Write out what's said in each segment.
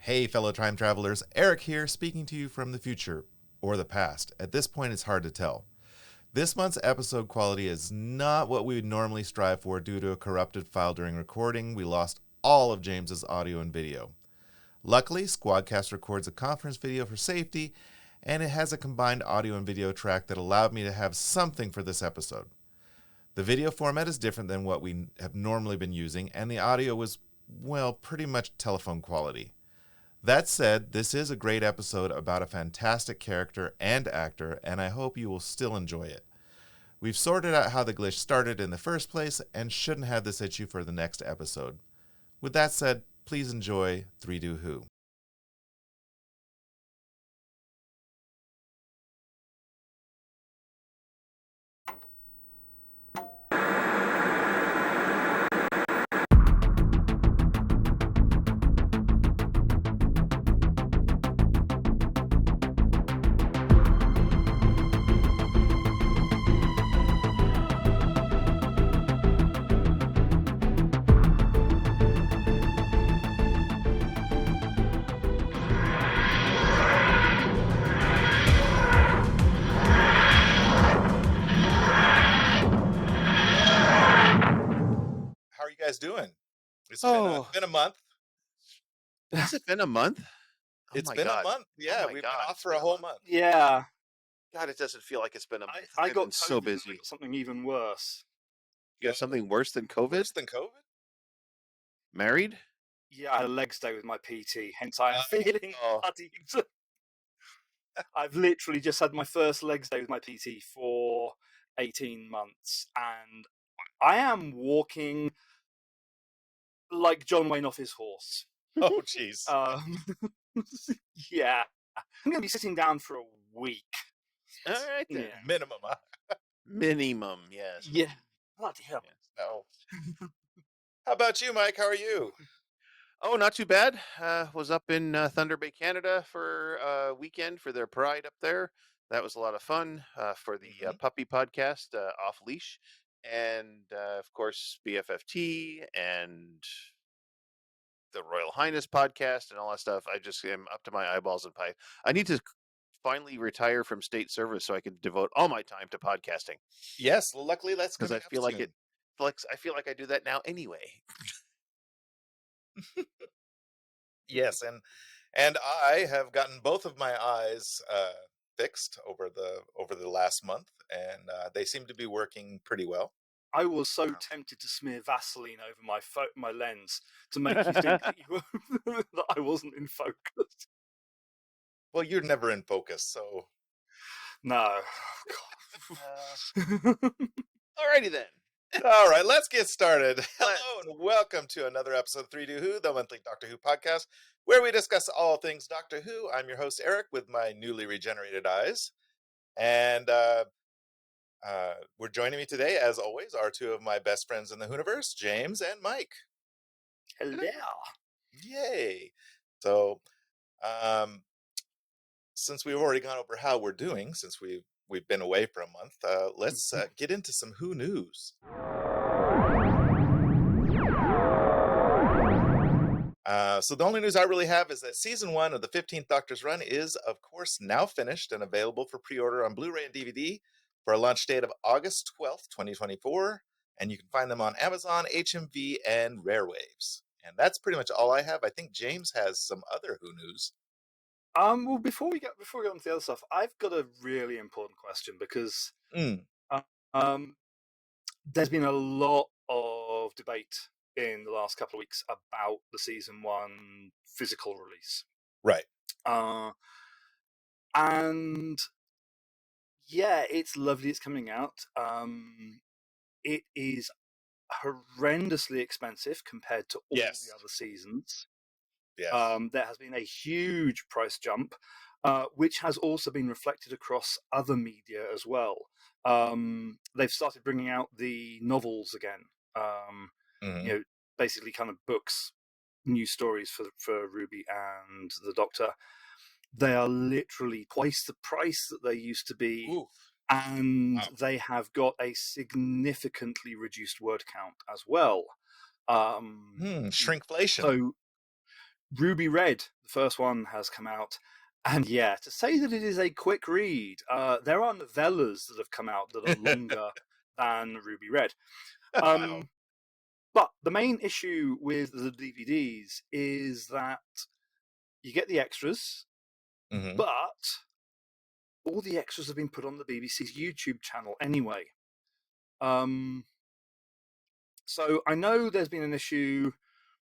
Hey, fellow time travelers, Eric here, speaking to you from the future, or the past. At this point, it's hard to tell. This month's episode quality is not what we would normally strive for due to a corrupted file during recording. We lost all of James's audio and video. Luckily, Squadcast records a conference video for safety, and it has a combined audio and video track that allowed me to have something for this episode. The video format is different than what we have normally been using, and the audio was, well, pretty much telephone quality. That said, this is a great episode about a fantastic character and actor, and I hope you will still enjoy it. We've sorted out how the glitch started in the first place and shouldn't have this issue for the next episode. With that said, please enjoy 3 Do Who. Doing? It's been a month. Has it been a month? It's been a month. Yeah, we've been off for a whole month. Yeah. God, it doesn't feel like it's been a month. I got so busy. I got something even worse. You got something worse than COVID? Worse than COVID? Married? Yeah, I had a legs day with my PT, hence I am feeling bloody. I've literally just had my first legs day with my PT for 18 months, and I am walking like John Wayne off his horse. Oh, jeez. Yeah. I'm going to be sitting down for a week. All right, then. Yeah. Minimum. Minimum, yes. Yeah. Bloody hell. Yes, no. How about you, Mike? How are you? Oh, not too bad. Was up in Thunder Bay, Canada for a weekend for their Pride up there. That was a lot of fun for the Puppy Podcast, Off Leash. And, of course, BFFT and the Royal Highness podcast and all that stuff. I just am up to my eyeballs in pipe. I need to finally retire from state service so I can devote all my time to podcasting. Yes, well, luckily that's because I feel like I feel like I do that now anyway. Yes, and I have gotten both of my eyes fixed over the last month, and they seem to be working pretty well. I was so tempted to smear Vaseline over my lens to make you think that I wasn't in focus. Well, you're never in focus, so no. Alrighty then. All right, let's get started. Hello and welcome to another episode of 3 Do Who, the monthly Doctor Who podcast, where we discuss all things Doctor Who. I'm your host, Eric, with my newly regenerated eyes. And we're joining me today, as always, are two of my best friends in the Whoniverse, James and Mike. Hello. Yay. So, since we've already gone over how we're doing, since we've been away for a month, let's get into some Who news. So the only news I really have is that season 1 of the 15th Doctor's run is, of course, now finished and available for pre-order on Blu-ray and DVD for a launch date of August 12th, 2024. And you can find them on Amazon, HMV, and Rare Waves. And that's pretty much all I have. I think James has some other Who news. Well, before we get on to the other stuff, I've got a really important question because there's been a lot of debate in the last couple of weeks about the season 1 physical release. Right. And yeah, it's lovely. It's coming out. It is horrendously expensive compared to all the other seasons. Yes. There has been a huge price jump, which has also been reflected across other media as well. They've started bringing out the novels again. Basically kind of books, new stories for Ruby and the Doctor. They are literally twice the price that they used to be. Oof. And they have got a significantly reduced word count as well. Shrinkflation. So, Ruby Red, the first one, has come out. And yeah, to say that it is a quick read, there are novellas that have come out that are longer than Ruby Red. But the main issue with the DVDs is that you get the extras, but all the extras have been put on the BBC's YouTube channel anyway. So I know there's been an issue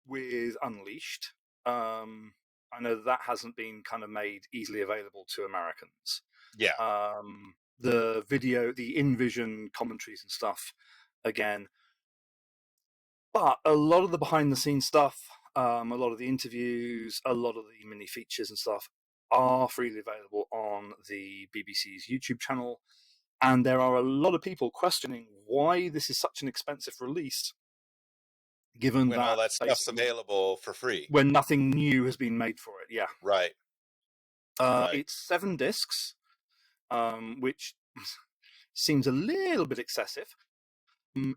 with Unleashed. I know that hasn't been kind of made easily available to Americans. Yeah. The video, the in-vision commentaries and stuff, again. But a lot of the behind-the-scenes stuff, a lot of the interviews, a lot of the mini features and stuff are freely available on the BBC's YouTube channel. And there are a lot of people questioning why this is such an expensive release, given when all that stuff's available for free, when nothing new has been made for it. Yeah, right. It's 7 discs, which seems a little bit excessive.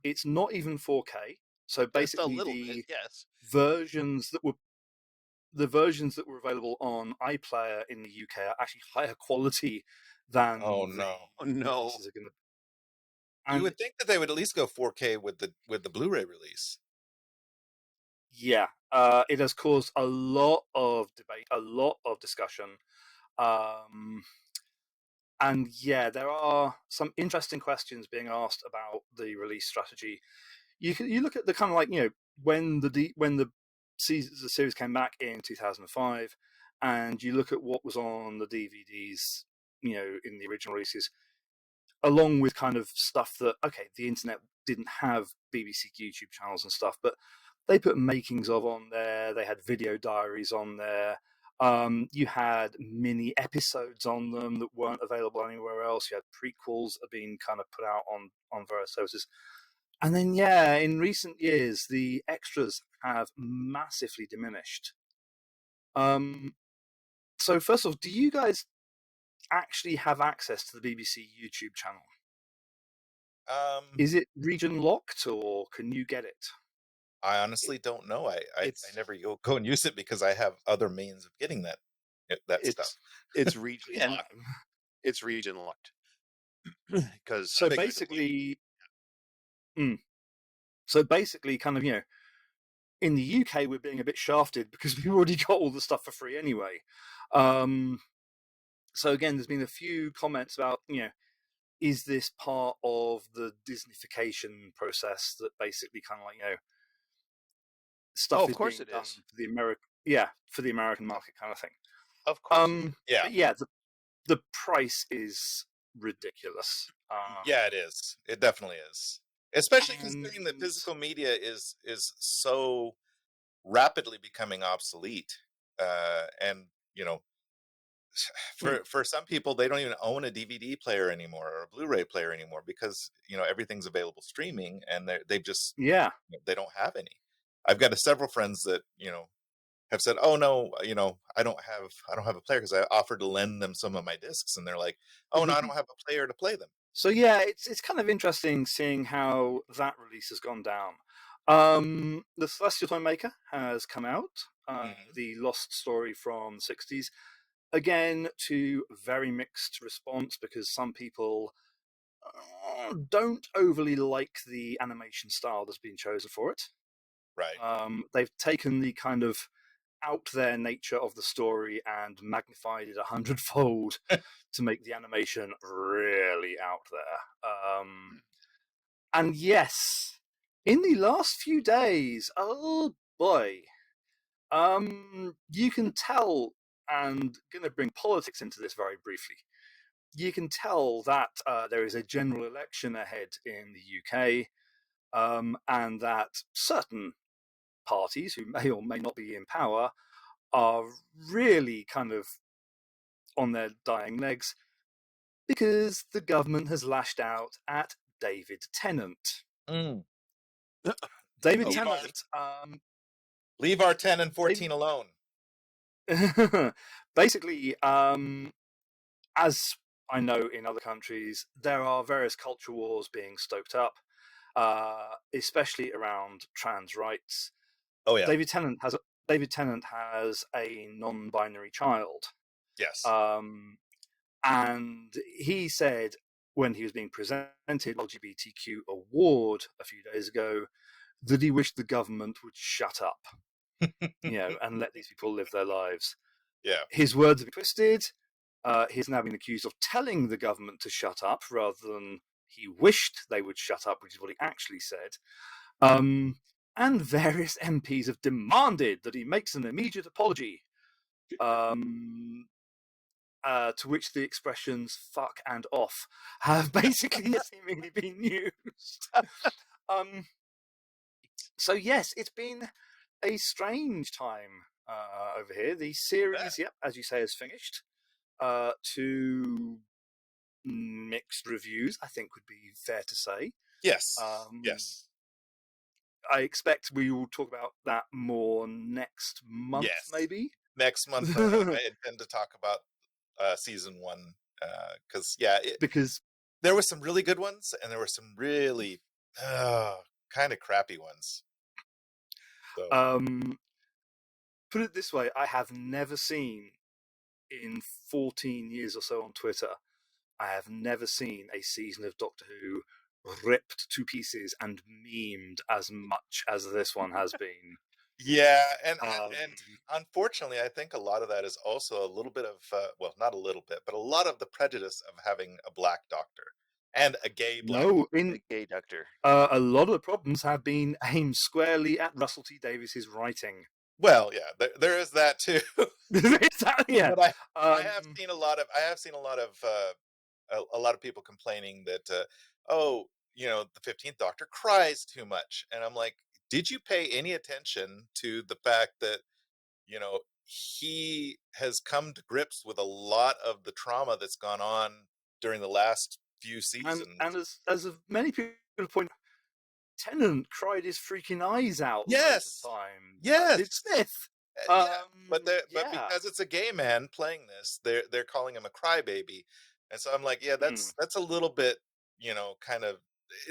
It's not even 4K, so basically versions that were available on iPlayer in the UK are actually higher quality than. Oh no! You would think that they would at least go 4K with the Blu-ray release. Yeah, it has caused a lot of debate, a lot of discussion. And yeah, there are some interesting questions being asked about the release strategy. You look at the kind of like, when the series came back in 2005, and you look at what was on the DVDs, in the original releases, along with kind of stuff that, okay, the internet didn't have BBC YouTube channels and stuff, but they put makings of on there. They had video diaries on there. You had mini episodes on them that weren't available anywhere else. You had prequels that have been kind of put out on various services. And then, yeah, in recent years, the extras have massively diminished. So first of all, do you guys actually have access to the BBC YouTube channel? Is it region locked, or can you get it? I honestly don't know. I never go and use it because I have other means of getting that stuff. It's region locked. It's region locked. Because so basically, kind of, in the UK we're being a bit shafted because we've already got all the stuff for free anyway. So again, there's been a few comments about, is this part of the Disneyfication process that basically kind of like, stuff is being done for the American market kind of thing. Of course. Yeah. But yeah, the price is ridiculous. Yeah, it is. It definitely is. Especially considering that physical media is so rapidly becoming obsolete. And for some people, they don't even own a DVD player anymore or a Blu-ray player anymore because everything's available streaming, and they just they don't have any. I've got several friends that have said, "Oh no, I don't have a player," because I offered to lend them some of my discs, and they're like, "Oh no, I don't have a player to play them." So yeah, it's kind of interesting seeing how that release has gone down. The Celestial Toymaker has come out, the Lost Story from the 60s. Again, to very mixed response, because some people don't overly like the animation style that's been chosen for it. Right. They've taken the kind of out there nature of the story and magnified it 100-fold to make the animation really out there. And yes, in the last few days, oh boy, you can tell, and going to bring politics into this very briefly, you can tell that there is a general election ahead in the UK, and that certain parties who may or may not be in power are really kind of on their dying legs because the government has lashed out at David Tennant. David Tennant. Leave our 10 and 14 alone. Basically, as I know in other countries, there are various culture wars being stoked up, especially around trans rights. Oh yeah. David Tennant David Tennant has a non-binary child. Yes. And he said when he was being presented LGBTQ award a few days ago that he wished the government would shut up, and let these people live their lives. Yeah. His words have been twisted. He's now been accused of telling the government to shut up rather than he wished they would shut up, which is what he actually said. And various MPs have demanded that he makes an immediate apology. To which the expressions "fuck" and "off" have basically seemingly been used. So yes, it's been a strange time over here. The series, as you say, has finished. To mixed reviews, I think would be fair to say. Yes. Yes. I expect we will talk about that more next month, maybe. Next month, I intend to talk about season 1 because there were some really good ones and there were some really kind of crappy ones. So. Put it this way, I have never seen in 14 years or so on Twitter, I have never seen a season of Doctor Who ripped to pieces and memed as much as this one has been. Yeah, and unfortunately, I think a lot of that is also a little bit of, not a little bit, but a lot of the prejudice of having a black doctor and a gay black a gay doctor. A lot of the problems have been aimed squarely at Russell T Davies's writing. Well, yeah, there is that too. Yeah, but I have seen a lot of people complaining that the 15th Doctor cries too much, and I'm like, did you pay any attention to the fact that he has come to grips with a lot of the trauma that's gone on during the last few seasons, and as many people point. Tennant cried his freaking eyes out yes most of the time. Yes, Did Smith. But because it's a gay man playing this, they're calling him a crybaby, and so I'm like, yeah, that's a little bit, kind of.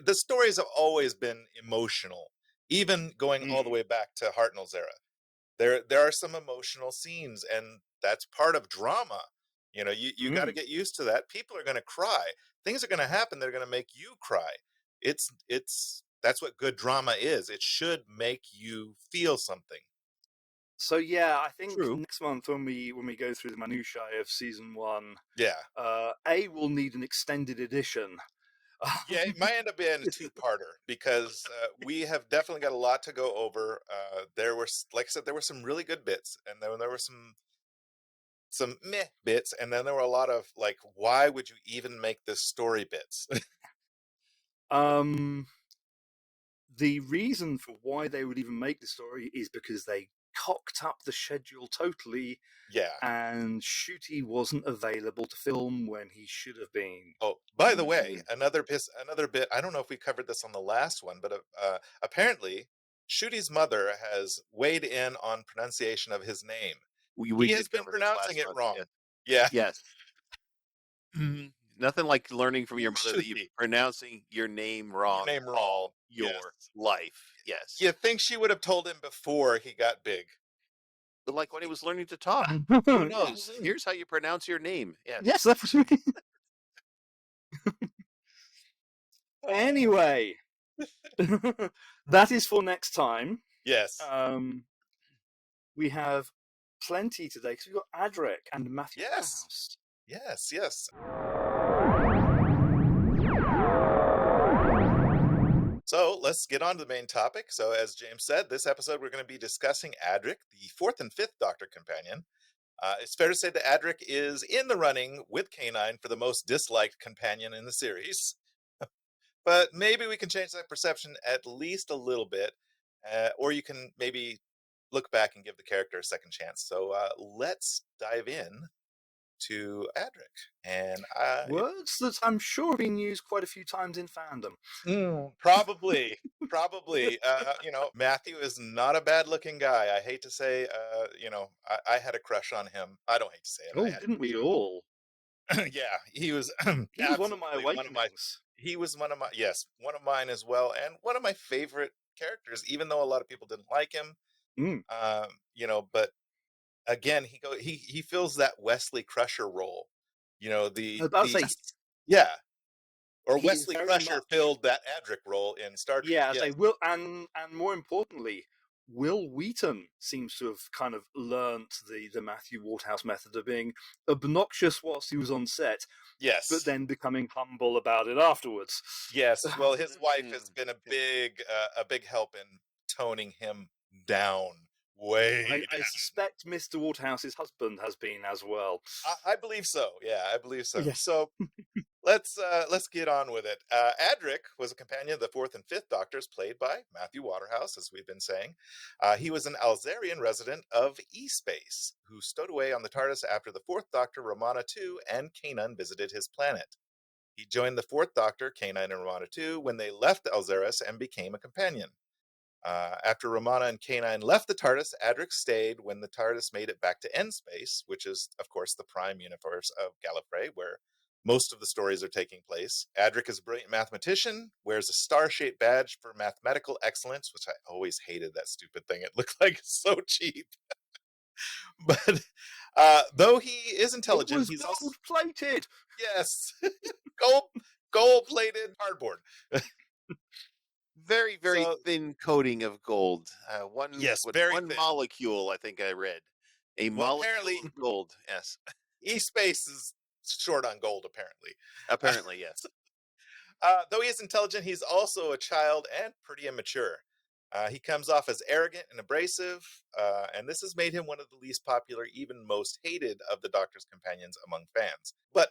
The stories have always been emotional, even going all the way back to Hartnell's era. There are some emotional scenes, and that's part of drama. You got to get used to that. People are going to cry. Things are going to happen. They're going to make you cry. That's what good drama is. It should make you feel something. So yeah, I think next month when we go through the minutiae of season 1, we'll need an extended edition. Yeah, it might end up being a 2-parter because we have definitely got a lot to go over. There were, like I said, there were some really good bits, and then there were some meh bits, and then there were a lot of like, why would you even make this story bits? The reason for why they would even make the story is because they cocked up the schedule totally. Yeah. And Ncuti wasn't available to film when he should have been. Oh, by the way, another bit. I don't know if we covered this on the last one, but apparently Ncuti's mother has weighed in on pronunciation of his name. He has been pronouncing it wrong. Yeah. Yes. Nothing like learning from your mother that you're pronouncing your name wrong all your life. Yes. You think she would have told him before he got big? But like when he was learning to talk. Who knows? Here's how you pronounce your name. Yes, that's what I mean. Anyway, that is for next time. Yes. We have plenty today because we've got Adric and Matthew House. Yes. So let's get on to the main topic. So as James said, this episode we're going to be discussing Adric, the 4th and 5th Doctor companion. It's fair to say that Adric is in the running with K9 for the most disliked companion in the series. But maybe we can change that perception at least a little bit. Or you can maybe look back and give the character a second chance. So let's dive in to Adric. And words that I'm sure have been used quite a few times in fandom. Probably. Matthew is not a bad-looking guy. I hate to say, I had a crush on him. I don't hate to say it. Oh, didn't we all? Yeah, he was. He was one of my awakenings. He was one of mine as well, and one of my favorite characters. Even though a lot of people didn't like him, but again, he fills that Wesley Crusher role. I was about to say, yeah, or he is Wesley very Crusher much, filled that Adric role in Star Trek. yeah, Yes. say Will, and more importantly, Will Wheaton seems to have kind of learnt the Matthew Waterhouse method of being obnoxious whilst he was on set, Yes. but then becoming humble about it afterwards. Yes. Well, his wife has been a big help in toning him down way I down. suspect Mr. Waterhouse's husband has been as well. I believe so. Yeah, I believe so. Yeah. So let's get on with it. Adric was a companion of the fourth and fifth Doctors, played by Matthew Waterhouse, as we've been saying. He was an Alzarian resident of E-Space who stowed away on the TARDIS after the fourth Doctor, Romana II, and Kanan visited his planet. He joined the fourth Doctor, Kanan and Romana II, when they left Alzaris and became a companion. After Romana and Kanan left the TARDIS, Adric stayed when the TARDIS made it back to N-Space, which is, of course, the prime universe of Gallifrey, where most of the stories are taking place. Adric is a brilliant mathematician, wears a star-shaped badge for mathematical excellence, which I always hated that stupid thing. It looked like so cheap. But though he is intelligent, It was gold-plated! Yes. Gold-plated cardboard. Very, very thin coating of gold. Yes, one very thin. molecule, I think I read. Molecule of gold. Yes. E-Space is short on gold, apparently. Apparently, yes. Though he is intelligent, he's also a child and pretty immature. He comes off as arrogant and abrasive, and this has made him one of the least popular, even most hated of the Doctor's companions among fans. But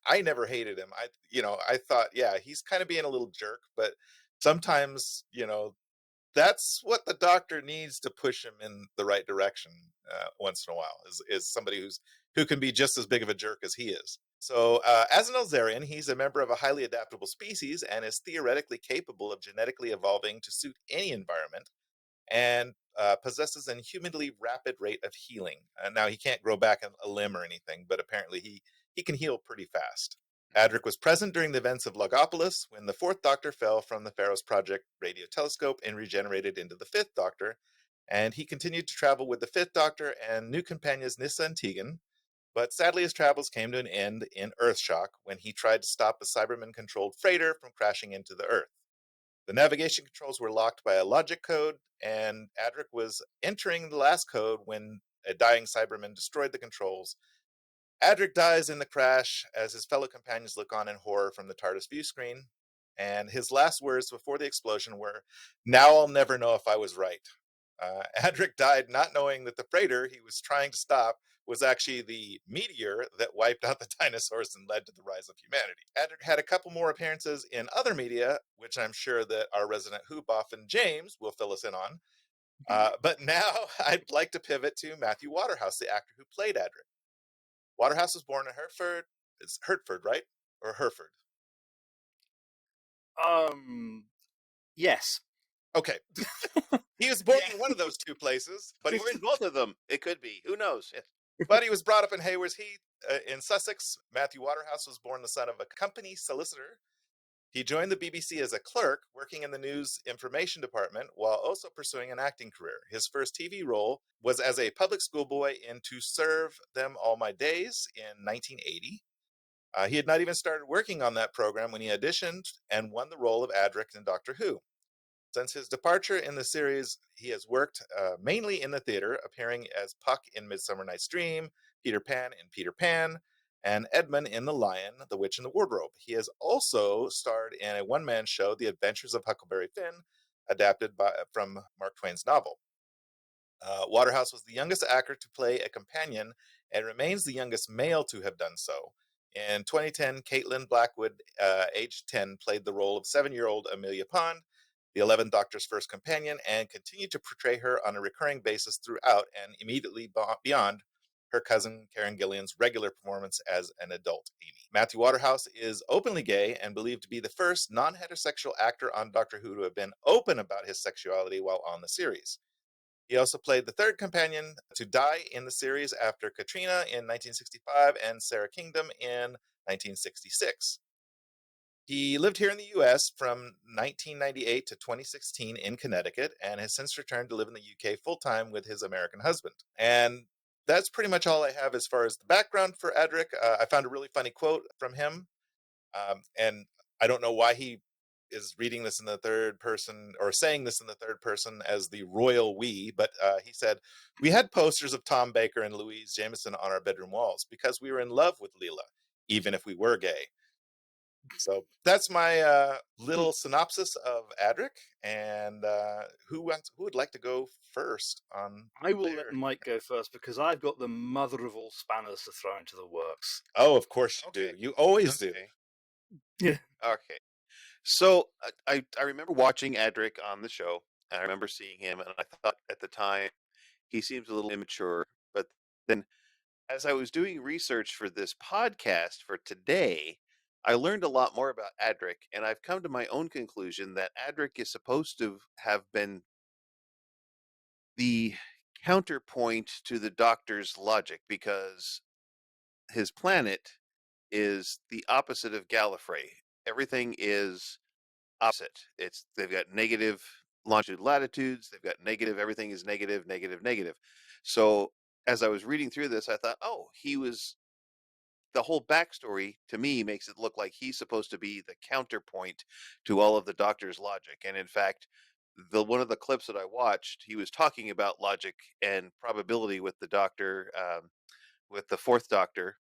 I never hated him. I thought, yeah, he's kind of being a little jerk, but sometimes, that's what the Doctor needs to push him in the right direction once in a while. Is somebody who can be just as big of a jerk as he is. So, as an Elzarian, he's a member of a highly adaptable species and is theoretically capable of genetically evolving to suit any environment, and possesses an inhumanly rapid rate of healing. Now, he can't grow back a limb or anything, but apparently he can heal pretty fast. Adric was present during the events of Logopolis when the fourth Doctor fell from the Pharos Project radio telescope and regenerated into the fifth Doctor, and he continued to travel with the fifth Doctor and new companions Nyssa and Tegan, but sadly his travels came to an end in Earthshock when he tried to stop a Cyberman-controlled freighter from crashing into the Earth. The navigation controls were locked by a logic code, and Adric was entering the last code when a dying Cyberman destroyed the controls. Adric dies in the crash as his fellow companions look on in horror from the TARDIS view screen, and his last words before the explosion were, "Now I'll never know if I was right." Adric died not knowing that the freighter he was trying to stop was actually the meteor that wiped out the dinosaurs and led to the rise of humanity. Adric had a couple more appearances in other media, which I'm sure that our resident Who buff and James will fill us in on. But now I'd like to pivot to Matthew Waterhouse, the actor who played Adric. Waterhouse was born in Hertford. It's Hertford, right? Or Hereford? Yes. Okay. He was born in one of those two places, but we're in both of them. It could be. Who knows? But he was brought up in Haywards Heath in Sussex. Matthew Waterhouse was born the son of a company solicitor. He joined the BBC as a clerk, working in the news information department, while also pursuing an acting career. His first TV role was as a public school boy in To Serve Them All My Days in 1980. He had not even started working on that program when he auditioned and won the role of Adric in Doctor Who. Since his departure in the series, he has worked mainly in the theater, appearing as Puck in Midsummer Night's Dream, Peter Pan in Peter Pan, and Edmund in The Lion, the Witch, and the Wardrobe. He has also starred in a one-man show, The Adventures of Huckleberry Finn, adapted from Mark Twain's novel. Waterhouse was the youngest actor to play a companion and remains the youngest male to have done so. In 2010, Caitlin Blackwood, aged 10, played the role of 7-year-old Amelia Pond, the 11th Doctor's first companion, and continued to portray her on a recurring basis throughout and immediately beyond her cousin Karen Gillian's regular performance as an adult Amy. Matthew Waterhouse is openly gay and believed to be the first non-heterosexual actor on Doctor Who to have been open about his sexuality while on the series. He also played the third companion to die in the series after Katrina in 1965 and Sarah Kingdom in 1966. He lived here in the U.S. from 1998 to 2016 in Connecticut and has since returned to live in the U.K. full-time with his American husband. And that's pretty much all I have as far as the background for Adric. I found a really funny quote from him, and I don't know why he is reading this in the third person or saying this in the third person as the royal we, but he said, "We had posters of Tom Baker and Louise Jameson on our bedroom walls because we were in love with Leela, even if we were gay." So that's my little synopsis of Adric. And who would like to go first on I will their... let Mike go first because I've got the mother of all spanners to throw into the works. Oh, of course you do. You always do. Yeah. Okay. So I remember watching Adric on the show, and I remember seeing him, and I thought at the time he seems a little immature. But then, as I was doing research for this podcast for today, I learned a lot more about Adric, and I've come to my own conclusion that Adric is supposed to have been the counterpoint to the Doctor's logic because his planet is the opposite of Gallifrey. Everything is opposite. They've got negative longitude latitudes. They've got negative. Everything is negative, negative, negative. So as I was reading through this, I thought, oh, the whole backstory to me makes it look like he's supposed to be the counterpoint to all of the Doctor's logic. And in fact, one of the clips that I watched, he was talking about logic and probability with the Doctor, with the fourth Doctor,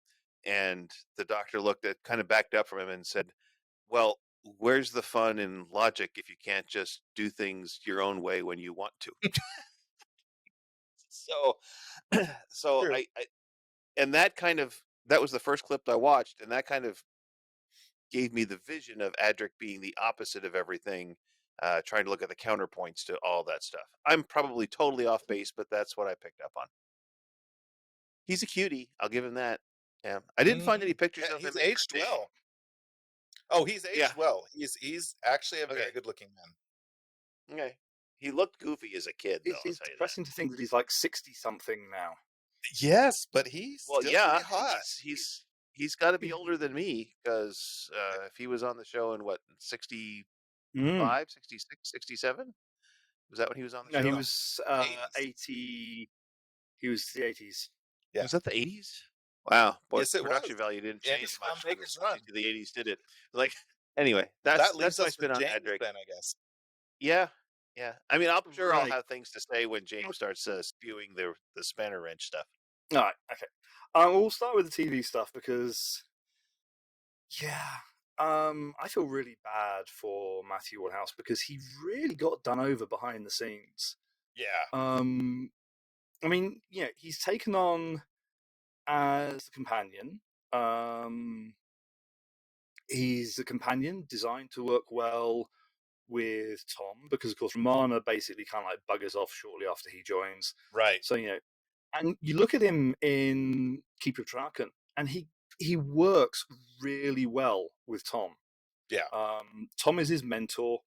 and the Doctor kind of backed up from him and said, well, where's the fun in logic if you can't just do things your own way when you want to? so True. And that was the first clip I watched, and that kind of gave me the vision of Adric being the opposite of everything, trying to look at the counterpoints to all that stuff. I'm probably totally off base, but that's what I picked up on. He's a cutie, I'll give him that. Yeah, I didn't find any pictures of him. He's aged well. Oh, he's aged well. He's actually a very good-looking man. Okay, he looked goofy as a kid, though. It's depressing to think that he's like 60-something now. Yes, but he's still pretty hot. He's got to be older than me because if he was on the show in what 65, 66, 67, was that when he was on the show? No, he was 80. He was the 80s. Yeah. Was that the 80s? Wow. Boy, yes, production value didn't change much from Baker's run to the 80s, did it? Like, anyway, that's my spin on Adric. Then, I guess. Yeah. Yeah. I mean, I'm sure I'll have things to say when James starts spewing the spanner wrench stuff. All right. Okay. We'll start with the TV stuff because, I feel really bad for Matthew Woodhouse because he really got done over behind the scenes. Yeah. I mean, he's taken on as the companion. He's a companion designed to work well with Tom because, of course, Romana basically kind of like buggers off shortly after he joins. Right. So, and you look at him in Keeper of Traken, and he works really well with Tom. Yeah. Tom is his mentor.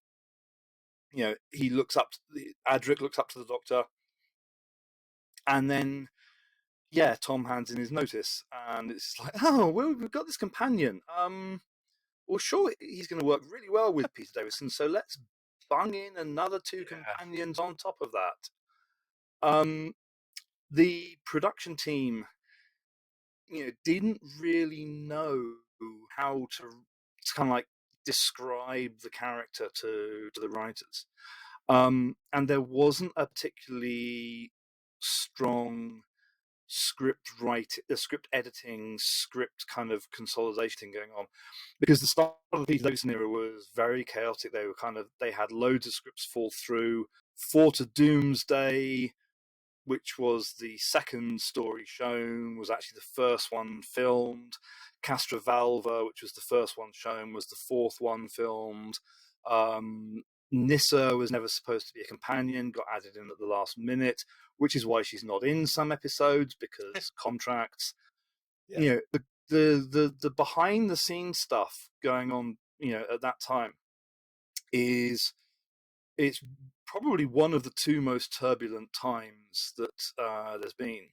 He looks up. Adric looks up to the Doctor, and then, Tom hands in his notice, and it's like, oh, well, we've got this companion. Well, sure, he's going to work really well with Peter Davison, so let's bung in another two companions on top of that. The production team, didn't really know how to kind of like describe the character to the writers. And there wasn't a particularly strong script editing, script kind of consolidation going on, because the start of the Peter Davison era was very chaotic. They had loads of scripts fall through. Four to Doomsday, which was the second story shown, was actually the first one filmed. Castra Valva, which was the first one shown, was the fourth one filmed. Nyssa was never supposed to be a companion, got added in at the last minute, which is why she's not in some episodes, because contracts. Yeah. The behind the scenes stuff going on, at that time it's probably one of the two most turbulent times that there's been.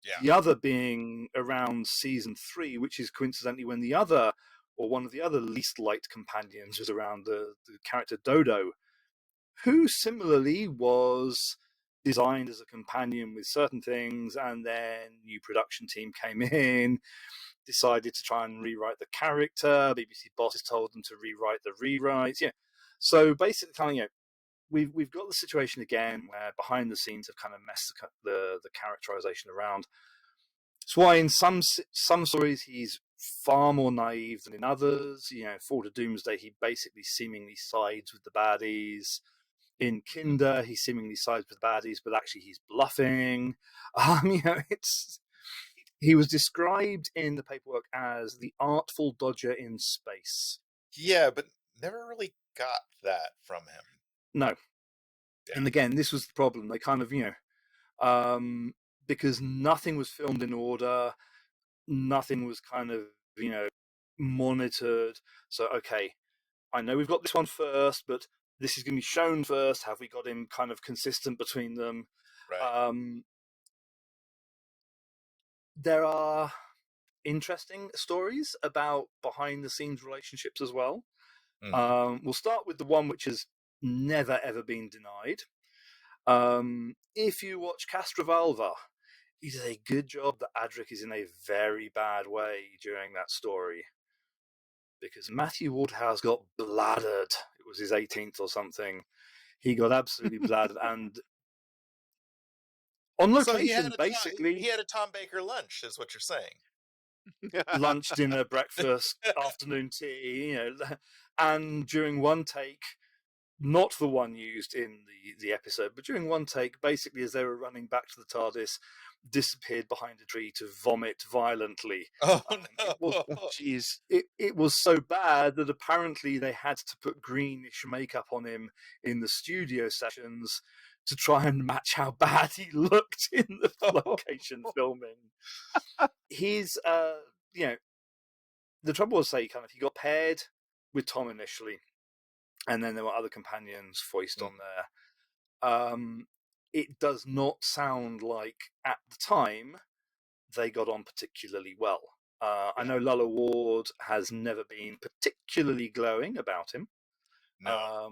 Yeah. The other being around season 3, which is coincidentally when the other or one of the other least liked companions was around the character Dodo, who similarly was designed as a companion with certain things, and then new production team came in, decided to try and rewrite the character. BBC bosses told them to rewrite the rewrites. Yeah, so basically, we've got the situation again where behind the scenes have kind of messed the characterization around. It's why in some stories he's far more naive than in others. Fall to Doomsday, he basically seemingly sides with the baddies. In Kinder, he seemingly sides with the baddies, but actually he's bluffing. He was described in the paperwork as the artful dodger in space. Yeah, but never really got that from him. No. Yeah. And again, this was the problem. They kind of, because nothing was filmed in order, nothing was kind of, monitored. So, okay, I know we've got this one first, but this is going to be shown first. Have we got him kind of consistent between them? Right. There are interesting stories about behind-the-scenes relationships as well. We'll start with the one which has never, ever been denied. If you watch Castrovalva, he did a good job that Adric is in a very bad way during that story. Because Matthew Waterhouse got bladdered. It was his 18th or something. He got absolutely bladdered, and on location, basically, he had a Tom Baker lunch, is what you're saying. Lunch, dinner, breakfast, afternoon tea, and during one take, not the one used in the episode, but during one take, basically as they were running back to the TARDIS, disappeared behind a tree to vomit violently. Oh, no. Jeez. It was so bad that apparently they had to put greenish makeup on him in the studio sessions to try and match how bad he looked in the location filming. He's, the trouble was, he got paired with Tom initially, and then there were other companions foist on there. It does not sound like, at the time, they got on particularly well. I know Lalla Ward has never been particularly glowing about him. No.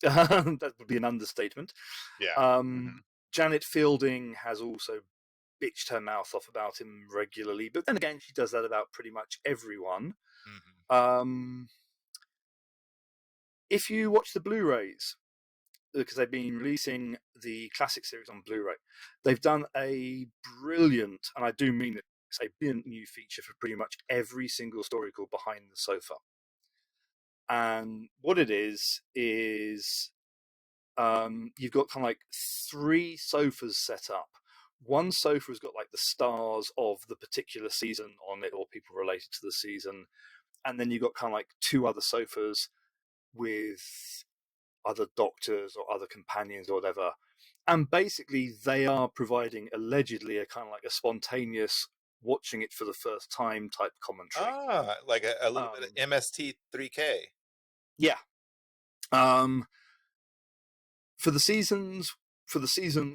That would be an understatement. Yeah. Janet Fielding has also bitched her mouth off about him regularly, but then again, she does that about pretty much everyone. If you watch the Blu-rays, because they've been releasing the classic series on Blu-ray, they've done a brilliant, and I do mean it, it's a brilliant new feature for pretty much every single story called Behind the Sofa. And what it is you've got kind of like 3 sofas set up. One sofa has got like the stars of the particular season on it, or people related to the season. And then you've got kind of like 2 other sofas with other doctors or other companions or whatever. And basically they are providing allegedly a kind of like a spontaneous watching it for the first time type commentary. Like a little bit of MST3K. Yeah. For the season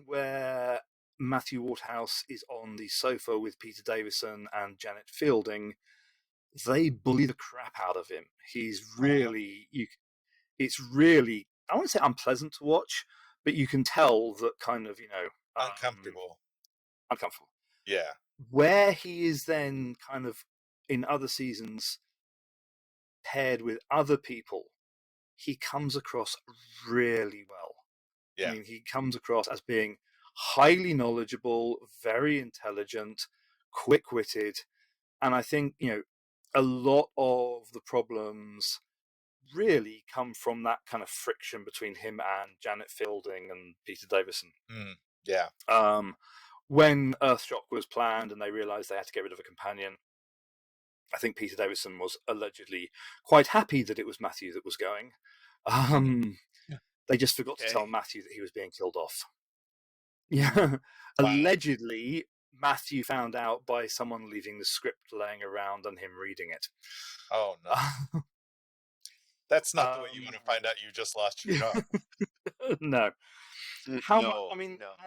where Matthew Waterhouse is on the sofa with Peter Davison and Janet Fielding, they bully the crap out of him. He's really, it's really, I won't say unpleasant to watch, but you can tell that kind of, uncomfortable. Yeah. Where he is then kind of in other seasons paired with other people, he comes across really well. Yeah. I mean, he comes across as being highly knowledgeable, very intelligent, quick-witted, and I think, a lot of the problems really come from that kind of friction between him and Janet Fielding and Peter Davison. Yeah. When Earthshock was planned and they realised they had to get rid of a companion, I think Peter Davison was allegedly quite happy that it was Matthew that was going. They just forgot to tell Matthew that he was being killed off. Yeah. Allegedly, Matthew found out by someone leaving the script laying around and him reading it. Oh, no. That's not the way you want to find out you just lost your job. No.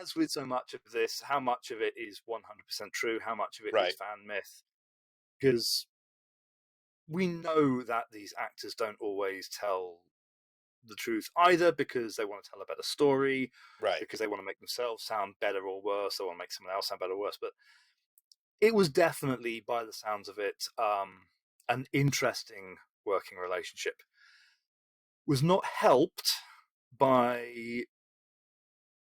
As with so much of this, how much of it is 100% true? How much of it is fan myth? Because we know that these actors don't always tell the truth either, because they want to tell a better story, Right. because they want to make themselves sound better or worse, they want to make someone else sound better or worse. But it was definitely, by the sounds of it, an interesting working relationship. Was not helped by,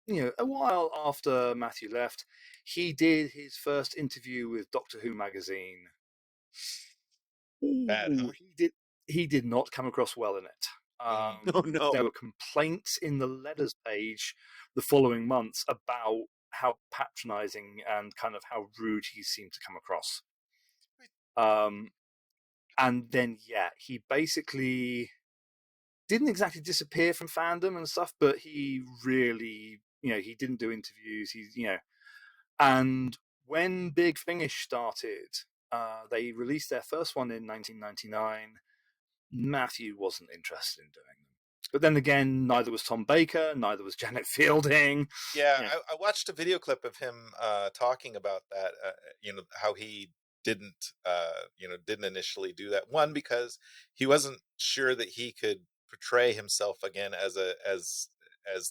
a while after Matthew left, he did his first interview with Doctor Who magazine. Bad, huh? He did not come across well in it. Oh no. There were complaints in the letters page the following months about how patronizing and kind of how rude he seemed to come across. And then, he basically didn't exactly disappear from fandom and stuff, but he really, he didn't do interviews. And when Big Finish started, they released their first one in 1999. Matthew wasn't interested in doing them. But then again, neither was Tom Baker, neither was Janet Fielding. Yeah, I watched a video clip of him talking about that. How he didn't initially do that. One, because he wasn't sure that he could portray himself again as the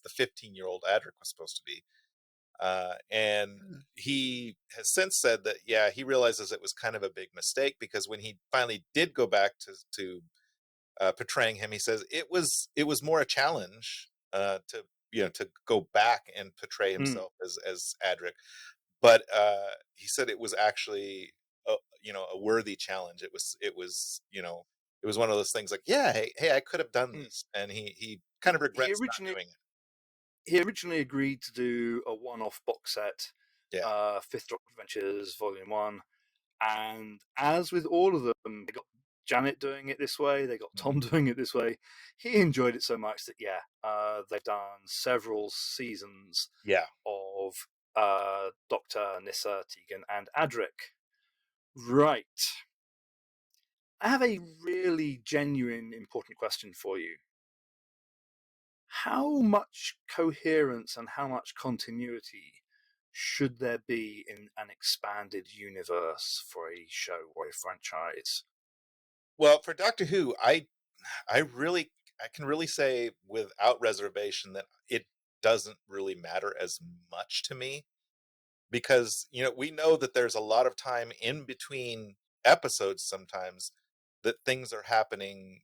15-year-old Adric was supposed to be. And he has since said that he realizes it was kind of a big mistake, because when he finally did go back to portraying him, he says it was more a challenge to go back and portray himself as Adric, but he said it was actually a worthy challenge. It was one of those things like, hey, I could have done this, and he kind of regrets not doing it. He originally agreed to do a one-off box set, Fifth Doctor Adventures Volume 1, and as with all of them, they got Janet doing it this way, they got Tom doing it this way. He enjoyed it so much that they've done several seasons of Dr. Nyssa, Tegan, and Adric. Right. I have a really genuine, important question for you. How much coherence and how much continuity should there be in an expanded universe for a show or a franchise? Well, for Doctor Who, I can really say without reservation that it doesn't really matter as much to me, because we know that there's a lot of time in between episodes sometimes that things are happening,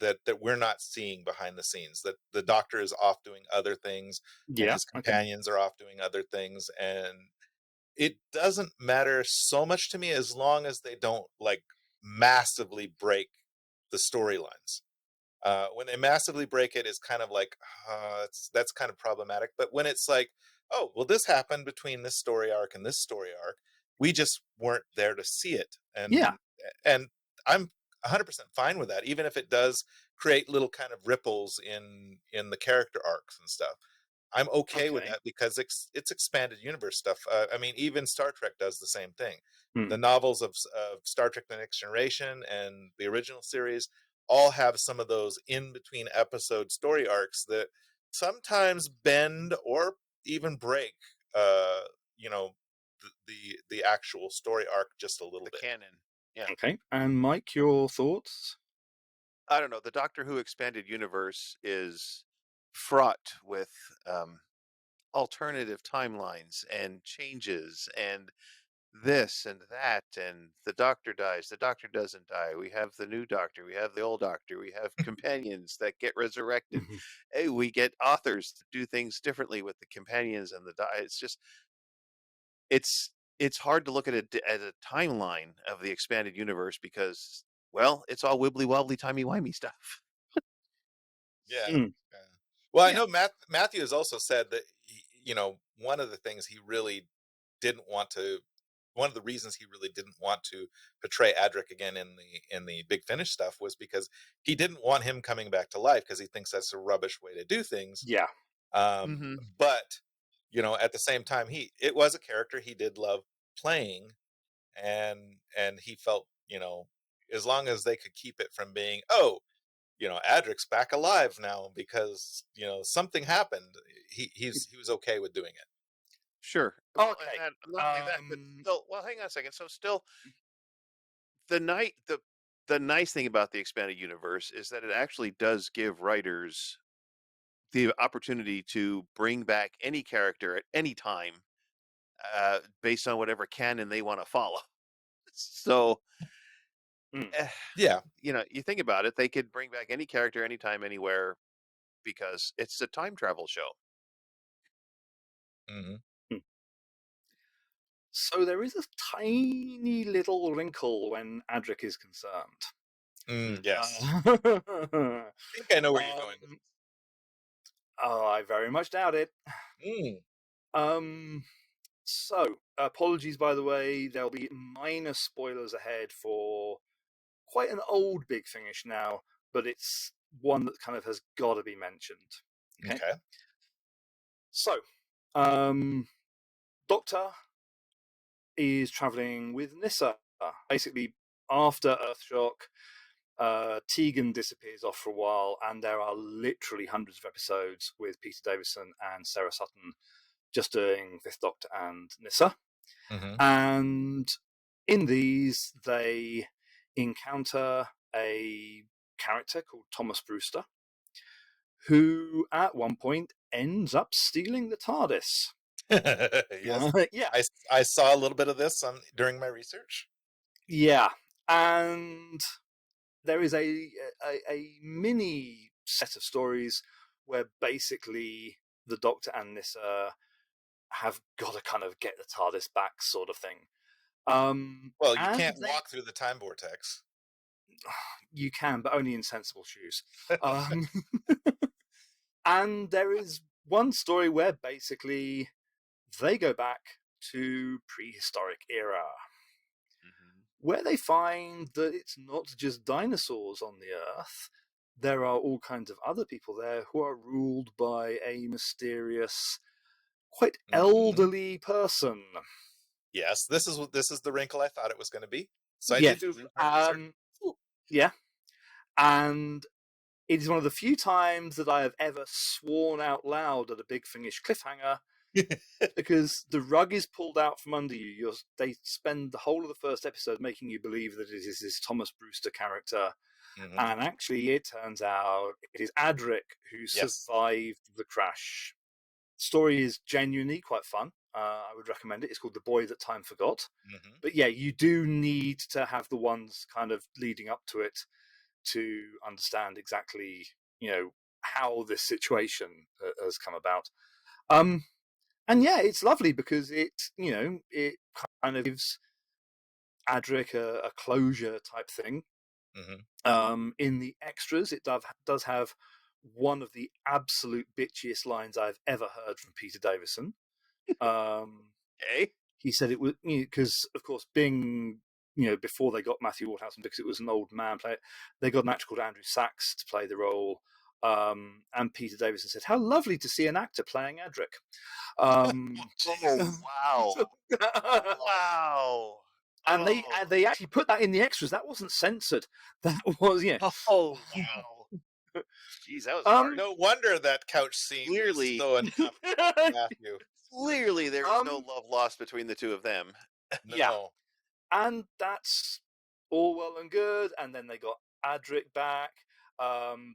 that we're not seeing behind the scenes, that the Doctor is off doing other things and his companions are off doing other things, and it doesn't matter so much to me as long as they don't like massively break the storylines. When they massively break it, is kind of like that's kind of problematic. But when it's like, oh well, this happened between this story arc and this story arc, we just weren't there to see it, and I'm 100% fine with that, even if it does create little kind of ripples in the character arcs and stuff. I'm okay with that, because it's expanded universe stuff. I mean, even Star Trek does the same thing. The novels of Star Trek: The Next Generation and the original series all have some of those in between episode story arcs that sometimes bend or even break, the actual story arc just a little bit. Canon. Yeah. Okay. And Mike, your thoughts? I don't know. The Doctor Who expanded universe is fraught with alternative timelines and changes and this and that, and the Doctor dies, the Doctor doesn't die, we have the new Doctor, we have the old Doctor, we have companions that get resurrected. Hey, we get authors to do things differently with the companions and the it's just it's hard to look at it as a timeline of the expanded universe, because well, it's all wibbly wobbly timey wimey stuff. Well, I know Matthew has also said that one of the things he really didn't want to, one of the reasons he really didn't want to portray Adric again in the Big Finish stuff was because he didn't want him coming back to life, because he thinks that's a rubbish way to do things. But at the same time, it was a character he did love playing, and he felt, as long as they could keep it from being, Adric's back alive now because something happened, he was okay with doing it. Sure. Well, not only that, but still, well, hang on a second. So still, the the nice thing about the expanded universe is that it actually does give writers the opportunity to bring back any character at any time, based on whatever canon they want to follow. So, Yeah. you think about it, they could bring back any character anytime, anywhere, because it's a time travel show. Mm-hmm. So there is a tiny little wrinkle when Adric is concerned. Yes. I think I know where you're going with this. Oh, I very much doubt it. So, apologies, by the way. There'll be minor spoilers ahead for quite an old Big Finish now, but it's one that kind of has got to be mentioned. Okay. So, Doctor is traveling with Nyssa. Basically, after Earthshock, Tegan disappears off for a while, and there are literally hundreds of episodes with Peter Davison and Sarah Sutton just doing Fifth Doctor and Nyssa. And in these, they encounter a character called Thomas Brewster, who at one point ends up stealing the TARDIS. Yes. Yeah. I saw a little bit of this during my research. Yeah. And there is a mini set of stories where basically the Doctor and Nyssa have got to kind of get the TARDIS back, sort of thing. Well, you can't walk through the time vortex. You can, but only in sensible shoes. And there is one story where basically they go back to prehistoric era, where they find that it's not just dinosaurs on the Earth. There are all kinds of other people there who are ruled by a mysterious, quite elderly person. Yes, this is the wrinkle I thought it was going to be. So I did do research. Yeah, and it is one of the few times that I have ever sworn out loud at a Big Finish cliffhanger, because the rug is pulled out from under you. They spend the whole of the first episode making you believe that it is this Thomas Brewster character, and actually it turns out it is Adric who survived the crash. The story is genuinely quite fun. I would recommend it. It's called The Boy That Time Forgot. But yeah, you do need to have the ones kind of leading up to it to understand exactly, how this situation has come about. And yeah, it's lovely because it kind of gives Adric a closure type thing. In the extras, it does have one of the absolute bitchiest lines I've ever heard from Peter Davison. He said it was because, of course, being before they got Matthew Wardhausen, because it was an old man play, they got an actor called Andrew Sachs to play the role. And Peter Davison said, "How lovely to see an actor playing Adric." Wow! Wow! And they actually put that in the extras. That wasn't censored. That was Oh wow! Jeez, that was hard. No wonder that couch scene clearly so uncomfortable, Matthew. Clearly, there was no love lost between the two of them. No. Yeah, and that's all well and good. And then they got Adric back.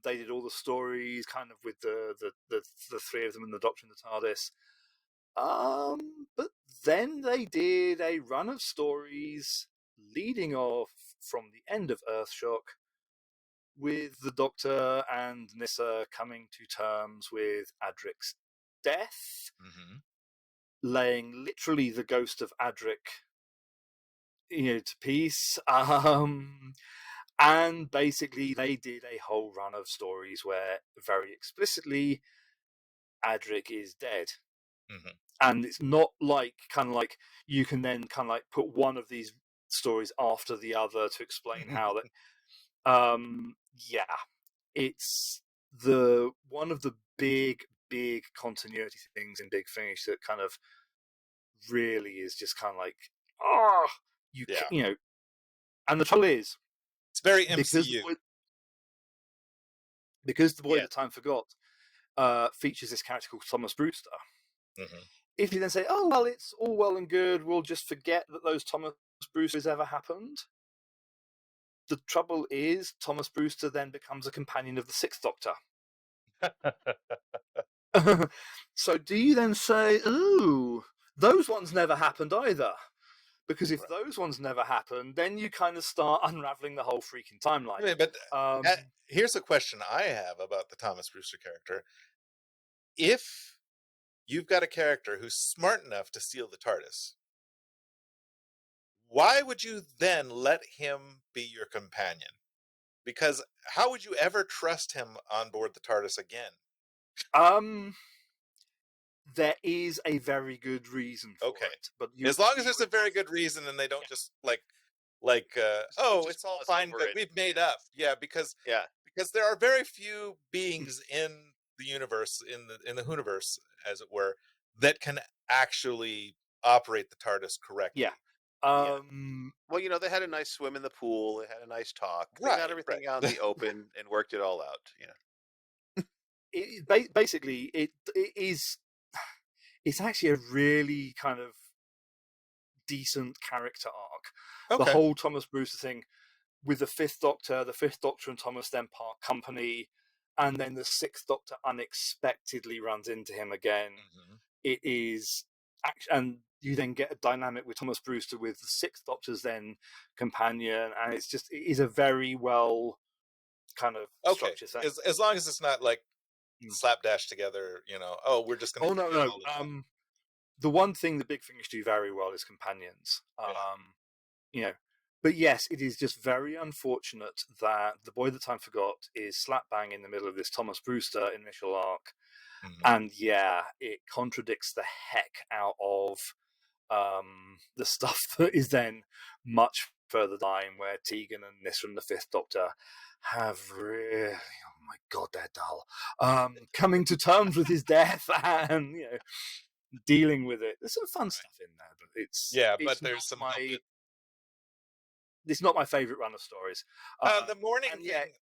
They did all the stories, kind of with the three of them and the Doctor and the TARDIS. But then they did a run of stories leading off from the end of Earthshock, with the Doctor and Nyssa coming to terms with Adric's death, laying literally the ghost of Adric, to peace. And basically they did a whole run of stories where very explicitly Adric is dead. And it's not kind of like you can then kind of like put one of these stories after the other to explain how that. It's one of the big continuity things in Big Finish that kind of really is just kind of like, and the trouble is, it's very MCU. Because The Boy That Time Forgot features this character called Thomas Brewster. If you then say, "Oh well, it's all well and good, we'll just forget that those Thomas Brewsters ever happened," the trouble is, Thomas Brewster then becomes a companion of the Sixth Doctor. So do you then say, ooh, those ones never happened either? Because if those ones never happened, then you kind of start unraveling the whole freaking timeline. I mean, but here's a question I have about the Thomas Brewster character. If you've got a character who's smart enough to steal the TARDIS, why would you then let him be your companion? Because how would you ever trust him on board the TARDIS again? There is a very good reason for it, but as long as there's a very good reason, and they don't just it's all fine, but we've made up. Because there are very few beings in the universe, in the Whoniverse, as it were, that can actually operate the TARDIS correctly. Well, they had a nice swim in the pool. They had a nice talk. They got everything out in the open and worked it all out. Basically, it is. It's actually a really kind of decent character arc. The whole Thomas Brewster thing with the Fifth Doctor and Thomas then part company, and then the Sixth Doctor unexpectedly runs into him again. It is, and you then get a dynamic with Thomas Brewster with the Sixth Doctor's then companion, and it is a very well kind of structured thing. As long as it's not like slapdash together, we're just going to no. The one thing the Big Finish do very well is companions. But yes, it is just very unfortunate that The Boy That Time Forgot is slap bang in the middle of this Thomas Brewster initial arc. And it contradicts the heck out of the stuff that is then much further down, where Tegan and Nyssa and the Fifth Doctor have really, oh my god, they're dull, coming to terms with his death and dealing with it. There's some fun stuff in there, but it's there's some it's not my favorite run of stories. The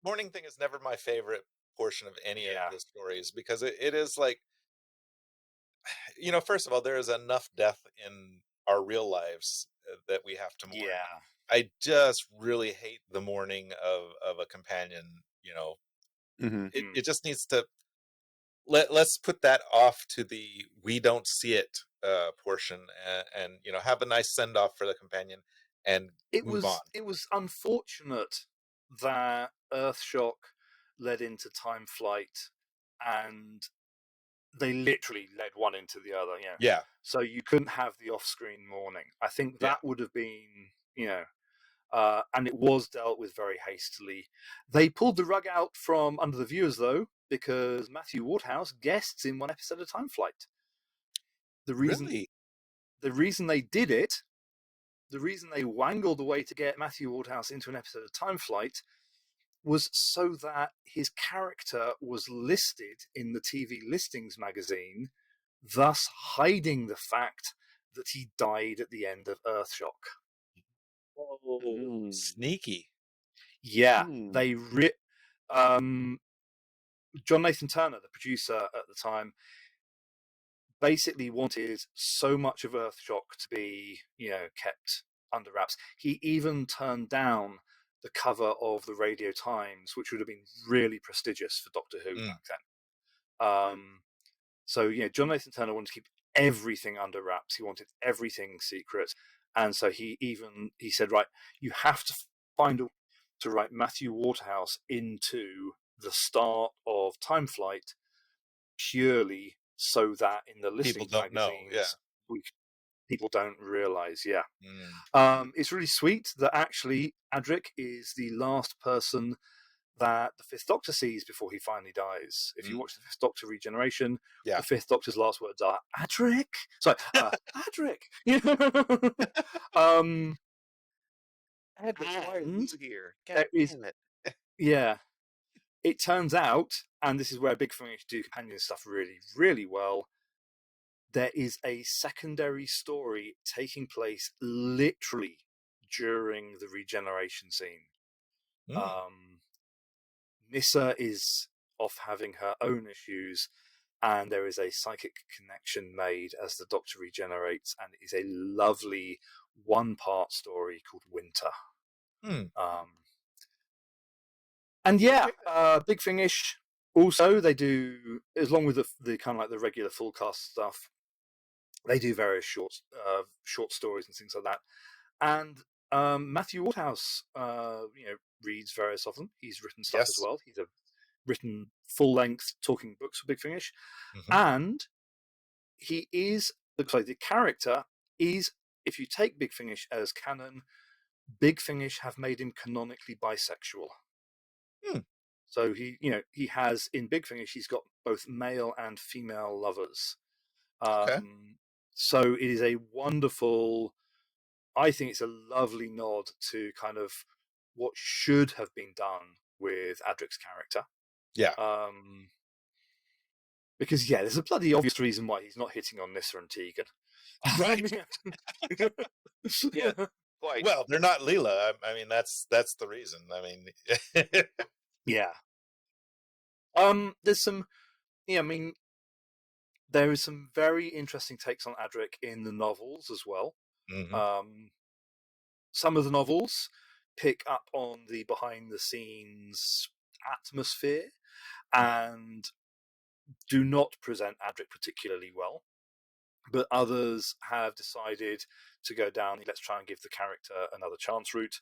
morning thing is never my favorite portion of any of the stories, because it is like, first of all, there is enough death in our real lives that we have to mourn. I just really hate the mourning of a companion. It just needs to let's put that off to the we don't see it portion, and have a nice send off for the companion and move on. It was unfortunate that Earthshock led into Time Flight, and they literally led one into the other. So you couldn't have the off-screen mourning. I think that would have been, and it was dealt with very hastily. They pulled the rug out from under the viewers, though, because Matthew Wardhouse guests in one episode of Time Flight. The reason they did it, the reason they wangled the way to get Matthew Wardhouse into an episode of Time Flight, was so that his character was listed in the TV listings magazine, thus hiding the fact that he died at the end of Earthshock. Oh, sneaky. Yeah, they John Nathan Turner, the producer at the time, basically wanted so much of Earthshock to be, kept under wraps. He even turned down the cover of the Radio Times, which would have been really prestigious for Doctor Who back then. So, John Nathan Turner wanted to keep everything under wraps. He wanted everything secret. And so he said, right, you have to find a way to write Matthew Waterhouse into the start of Time Flight, purely so that in the listings magazines, people don't realize. It's really sweet that actually Adric is the last person that the Fifth Doctor sees before he finally dies. If you watch the Fifth Doctor Regeneration, the Fifth Doctor's last words are Adric. Sorry, Adric. Adric, why are you here? It turns out, and this is where Big Finish do companion stuff really, really well, there is a secondary story taking place literally during the regeneration scene. Nyssa is off having her own issues, and there is a psychic connection made as the Doctor regenerates, and it is a lovely one-part story called Winter. And Big Finish also, they do, along with the kind of like the regular full cast stuff, they do various short stories and things like that. And Matthew Waterhouse, reads various of them. He's written stuff as well. He's written full-length talking books for Big Finish, and he is the character is, if you take Big Finish as canon, Big Finish have made him canonically bisexual. So he has in Big Finish, he's got both male and female lovers. So it is a wonderful, I think it's a lovely nod to kind of what should have been done with Adric's character. Yeah. Because there's a bloody obvious reason why he's not hitting on Nissa and Tegan. Right. Yeah. Quite. Well, they're not Leela. I mean, that's the reason. I mean, yeah. There's some, there is some very interesting takes on Adric in the novels as well. Some of the novels pick up on the behind-the-scenes atmosphere and do not present Adric particularly well. But others have decided to go down, let's try and give the character another chance route.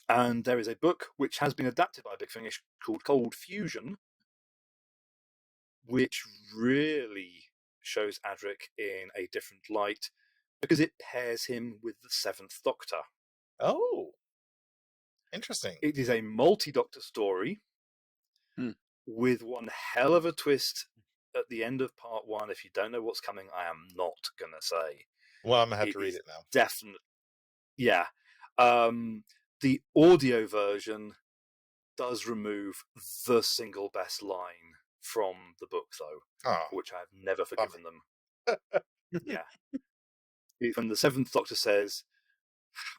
And there is a book which has been adapted by Big Finish called Cold Fusion, which really shows Adric in a different light because it pairs him with the Seventh Doctor. Oh, interesting. It is a multi-Doctor story with one hell of a twist at the end of part one. If you don't know what's coming, I am not going to say. Well, I'm going to have to read it now. Definitely. Yeah. The audio version does remove the single best line from the book, though, which I've never forgiven them. Yeah. When the Seventh Doctor says,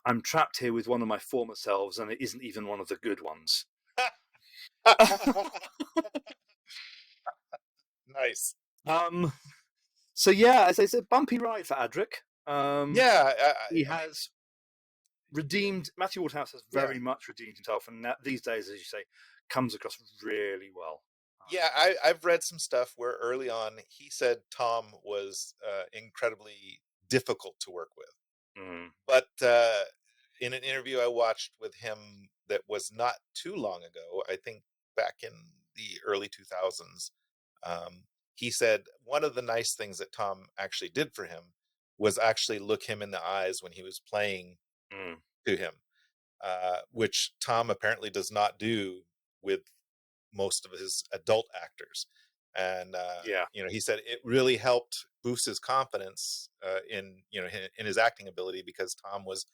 I'm trapped here with one of my former selves, and it isn't even one of the good ones. Nice. So it's a bumpy ride for Adric. He has redeemed. Matthew Waterhouse has very much redeemed himself, and that, these days, as you say, comes across really well. Yeah, I've read some stuff where early on he said Tom was incredibly difficult to work with, but in an interview I watched with him that was not too long ago, I think back in the early 2000s, he said one of the nice things that Tom actually did for him was actually look him in the eyes when he was playing to him, which Tom apparently does not do with most of his adult actors. And he said it really helped boost his confidence in his acting ability, because Tom was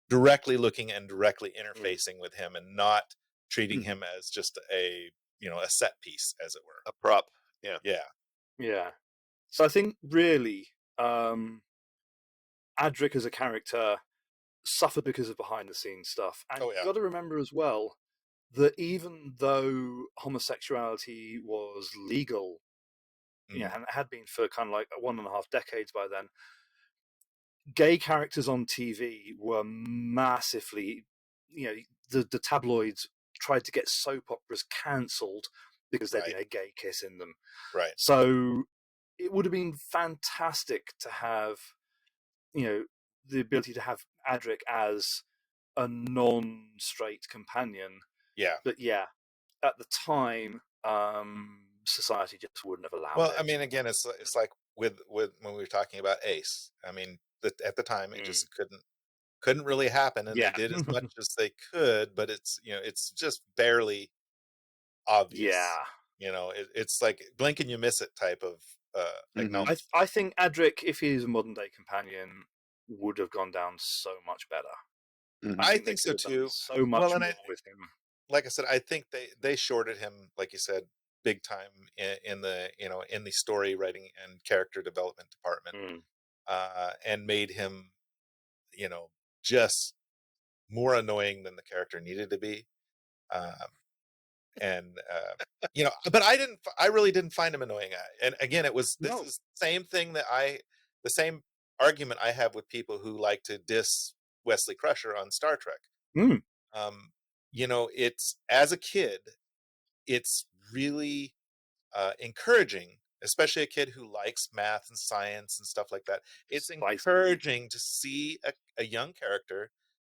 directly looking and directly interfacing with him and not treating him as just a set piece, as it were, a prop. Yeah. So I think really Adric as a character suffered because of behind the scenes stuff, and you've got to remember as well that even though homosexuality was legal, and it had been for kind of like 1.5 decades by then, gay characters on TV were massively, the tabloids tried to get soap operas cancelled because there'd been a gay kiss in them. Right. So it would have been fantastic to have, the ability to have Adric as a non-straight companion. Yeah. But at the time, society just wouldn't have allowed it. Well, I mean, again, it's like with when we were talking about Ace. I mean, at the time, it just couldn't really happen, and they did as much as they could, but it's just barely obvious. It's like blink and you miss it type of acknowledgement. I think Adric, if he is a modern day companion, would have gone down so much better. I think so too. So much more with him. Like I said, I think they shorted him, like you said, big time in the story writing and character development department, and made him, just more annoying than the character needed to be. But I really didn't find him annoying. And again, this is the same thing the same argument I have with people who like to diss Wesley Crusher on Star Trek. it's, as a kid, it's really encouraging, especially a kid who likes math and science and stuff like that. It's encouraging to see a young character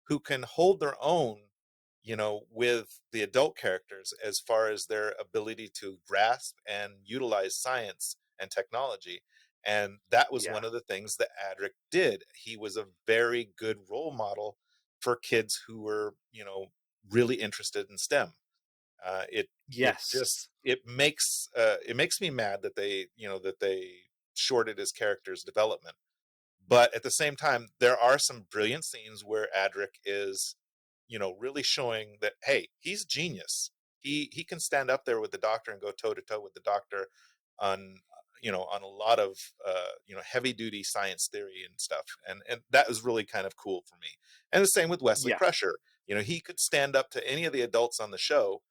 who can hold their own, with the adult characters as far as their ability to grasp and utilize science and technology. And that was one of the things that Adric did. He was a very good role model for kids who were, really interested in STEM. It makes me mad that they shorted his character's development. But at the same time, there are some brilliant scenes where Adric is, really showing that, hey, he's genius. He can stand up there with the Doctor and go toe to toe with the Doctor on, on a lot of heavy duty science theory and stuff. And that was really kind of cool for me. And the same with Wesley Crusher. He could stand up to any of the adults on the show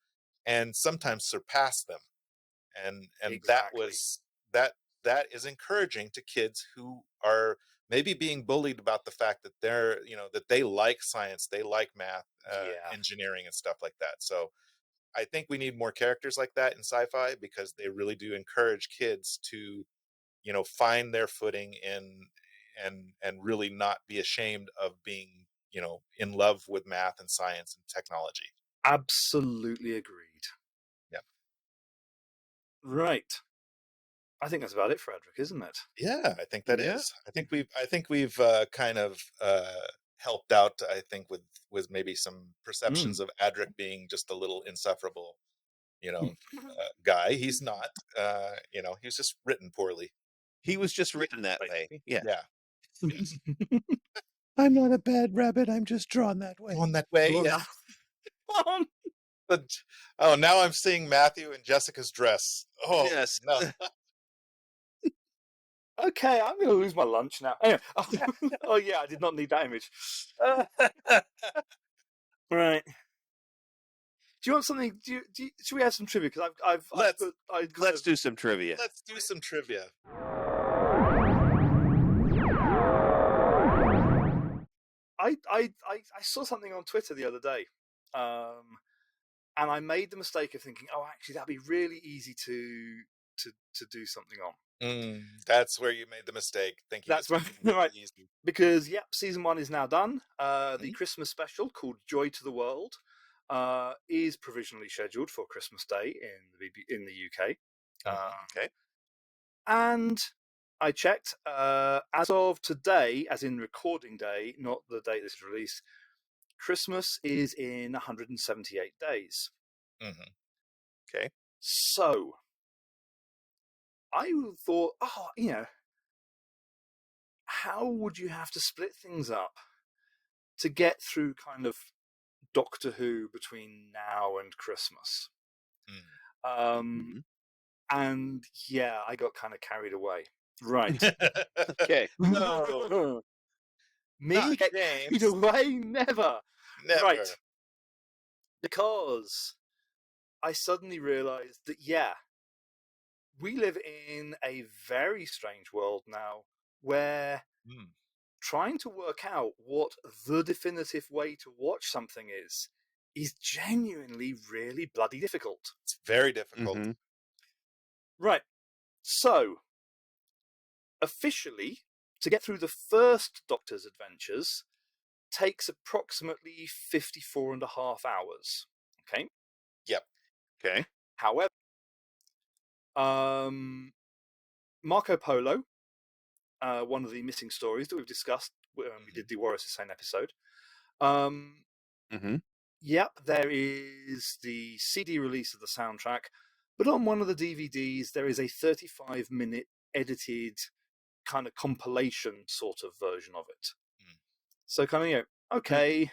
and sometimes surpass them. And Exactly. that is encouraging to kids who are maybe being bullied about the fact that that they like science, they like math, engineering and stuff like that. So I think we need more characters like that in sci-fi, because they really do encourage kids to, find their footing and really not be ashamed of being, in love with math and science and technology. Absolutely agreed. Yeah. Right. I think that's about it for Adric, isn't it? Yeah, I think that is. I think we've kind of helped out. I think with maybe some perceptions of Adric being just a little insufferable, guy. He's not. He was just written poorly. He was just written that way. Yeah. Yes. I'm not a bad rabbit. I'm just drawn that way. Drawn that way. Yeah. But now I'm seeing Matthew and Jessica's dress. Oh yes. No. Okay, I'm going to lose my lunch now. Anyway, oh yeah, I did not need that image. Right. Do you want something? Should we have some trivia? Because let's do some trivia. Let's do some trivia. I saw something on Twitter the other day, and I made the mistake of thinking, oh, actually, that'd be really easy to do something on. That's where you made the mistake. Thinking that's right. Easy. Because season 1 is now done. The Christmas special called Joy to the World is provisionally scheduled for Christmas Day in the UK. Okay. And I checked, as of today, as in recording day, not the day this is released, Christmas is in 178 days. Okay. So I thought, how would you have to split things up to get through kind of Doctor Who between now and Christmas? And yeah, I got kind of carried away. Right. Okay. No. Me get carried away? Never. Right. Because I suddenly realized that, we live in a very strange world now where trying to work out what the definitive way to watch something is genuinely really bloody difficult. It's very difficult. Right. So, officially, to get through the first Doctor's adventures takes approximately 54.5 hours. Okay? Yep. Okay. However, Marco Polo, one of the missing stories that we've discussed when we did the Warriors Insane episode. Yep, there is the CD release of the soundtrack, but on one of the DVDs there is a 35-minute edited kind of compilation sort of version of it. So kind of, okay,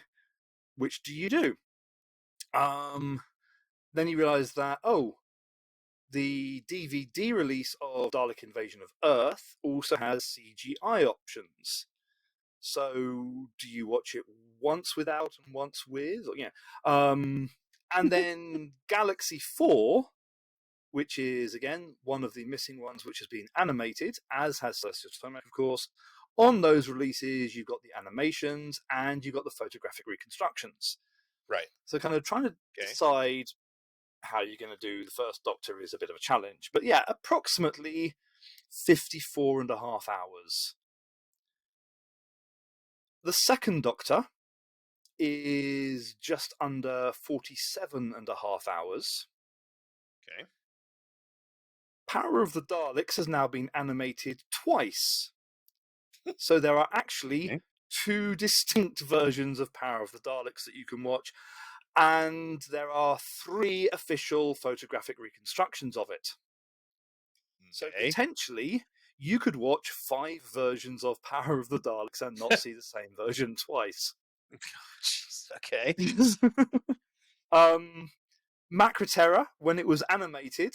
which do you do? Then you realise that, the DVD release of Dalek Invasion of Earth also has CGI options. So do you watch it once without and once with? And then Galaxy 4, which is, again, one of the missing ones which has been animated, as has Celestial Tomac, of course. On those releases, you've got the animations and you've got the photographic reconstructions. Right. So kind of trying to decide how you're going to do the first Doctor is a bit of a challenge. But yeah, approximately 54 and a half hours. The second Doctor is just under 47 and a half hours. Okay. Power of the Daleks has now been animated twice. So there are actually two distinct versions of Power of the Daleks that you can watch, and there are 3 official photographic reconstructions of it. So potentially you could watch 5 versions of Power of the Daleks and not see the same version twice. Okay. Macroterra, when it was animated,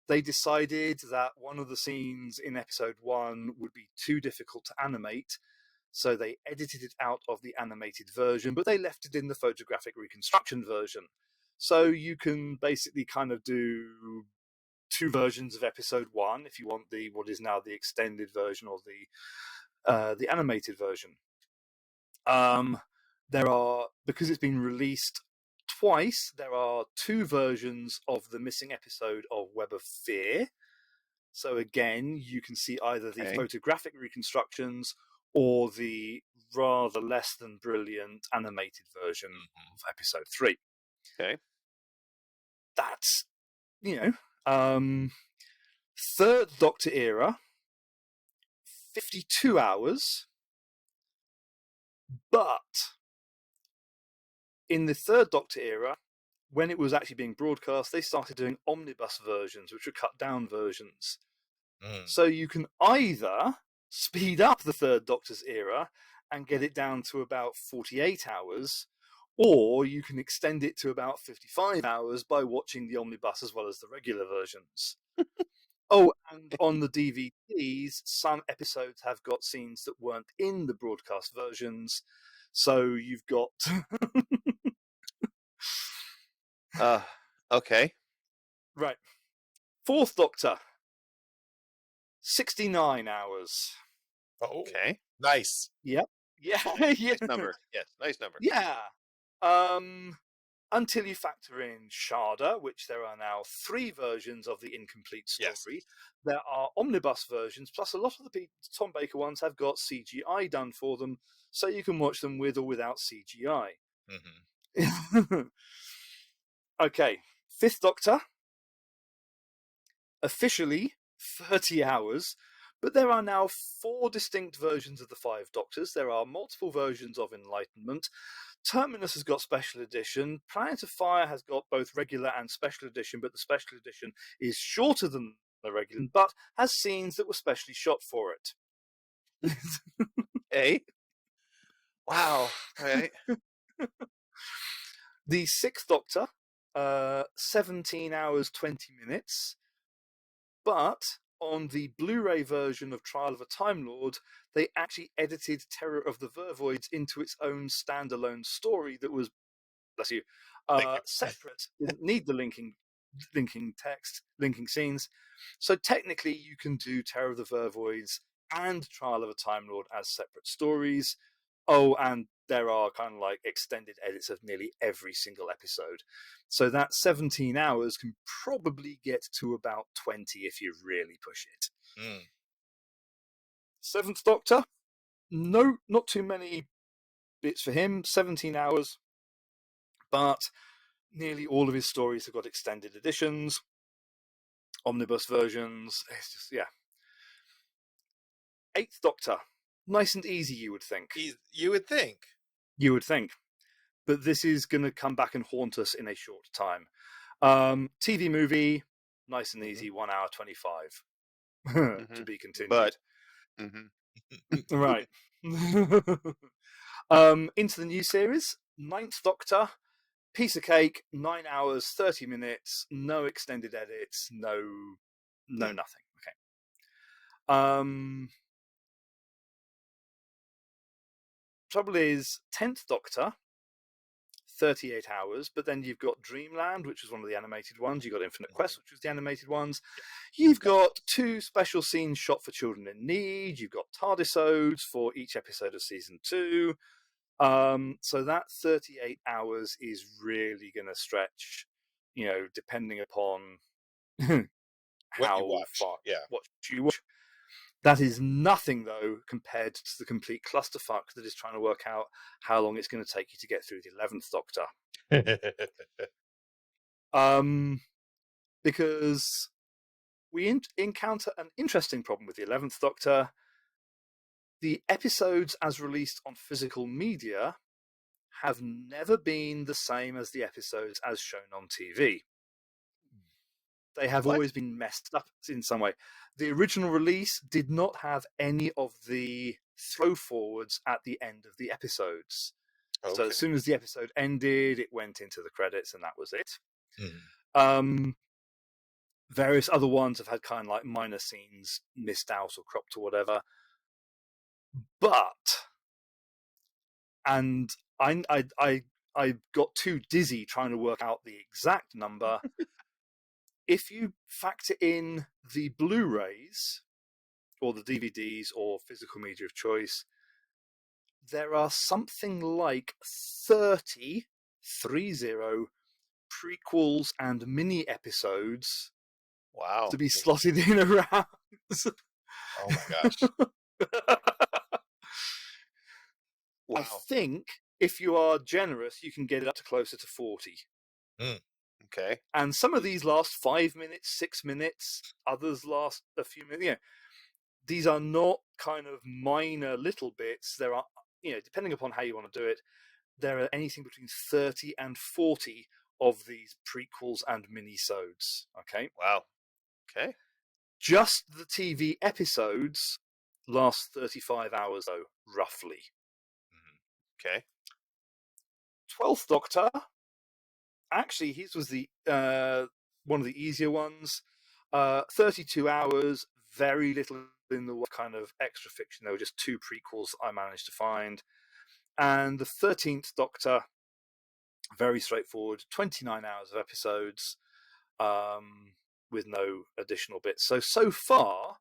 they decided that one of the scenes in episode 1 would be too difficult to animate, so they edited it out of the animated version, but they left it in the photographic reconstruction version. So you can basically kind of do 2 versions of episode 1 if you want what is now the extended version or the animated version. There are, because it's been released twice, there are 2 versions of the missing episode of Web of Fear. So again, you can see either the photographic reconstructions or the rather less than brilliant animated version of episode 3. Okay. That's, third Doctor era, 52 hours, but in the third Doctor era, when it was actually being broadcast, they started doing omnibus versions, which were cut down versions. So you can either speed up the third Doctor's era and get it down to about 48 hours, or you can extend it to about 55 hours by watching the omnibus as well as the regular versions. Oh, and on the DVDs, some episodes have got scenes that weren't in the broadcast versions, so you've got... Okay. Right. Fourth Doctor, 69 hours. Okay. Nice. Yep. Yeah. Nice number. Yes, nice number. Yeah. Until you factor in Sharda, which there are now 3 versions of the incomplete story. Yes. There are omnibus versions, plus a lot of the Tom Baker ones have got CGI done for them, so you can watch them with or without CGI. Okay, Fifth Doctor, officially 30 hours, but there are now 4 distinct versions of the 5 Doctors. There are multiple versions of Enlightenment. Terminus has got Special Edition. Planet of Fire has got both regular and Special Edition, but the Special Edition is shorter than the regular, but has scenes that were specially shot for it. Wow. All right. The Sixth Doctor, 17 hours, 20 minutes. But on the Blu-ray version of Trial of a Time Lord, they actually edited Terror of the Vervoids into its own standalone story that was, bless you, separate. Didn't need the linking text, linking scenes. So technically, you can do Terror of the Vervoids and Trial of a Time Lord as separate stories. Oh, and there are kind of like extended edits of nearly every single episode. So that 17 hours can probably get to about 20 if you really push it. Seventh Doctor, no, not too many bits for him. 17 hours, but nearly all of his stories have got extended editions, omnibus versions. It's just, yeah. Eighth Doctor, nice and easy, you would think. You would think. You would think. But this is going to come back and haunt us in a short time. TV movie, nice and easy, 1 hour 25. To be continued. But, right. Into the new series, Ninth Doctor, piece of cake, 9 hours, 30 minutes, no extended edits, no nothing. Okay. Trouble is, 10th Doctor, 38 hours, but then you've got Dreamland, which was one of the animated ones. You've got Infinite Quest, which was the animated ones. You've got 2 special scenes shot for children in need. You've got TARDISodes for each episode of season 2. So that 38 hours is really going to stretch, depending upon What you watch. what you watch. That is nothing, though, compared to the complete clusterfuck that is trying to work out how long it's going to take you to get through the 11th Doctor. Because we encounter an interesting problem with the 11th Doctor. The episodes as released on physical media have never been the same as the episodes as shown on TV. They have always been messed up in some way. The original release did not have any of the throw forwards at the end of the episodes. Okay. So as soon as the episode ended, it went into the credits and that was it. Various other ones have had kind of like minor scenes missed out or cropped or whatever. But, and I got too dizzy trying to work out the exact number. If you factor in the Blu-rays or the DVDs or physical media of choice, there are something like 30 prequels and mini episodes to be slotted in around. Oh my gosh. Wow. I think if you are generous, you can get it up to closer to 40. Okay. And some of these last 5 minutes, 6 minutes, others last a few minutes. These are not kind of minor little bits. There are, depending upon how you want to do it, there are anything between 30 and 40 of these prequels and mini-sodes. Okay. Wow. Okay. Just the TV episodes last 35 hours, though, roughly. Okay. 12th Doctor, actually, his was the one of the easier ones. 32 hours, very little in the kind of extra fiction. There were just 2 prequels I managed to find. And the 13th Doctor, very straightforward, 29 hours of episodes with no additional bits. So far,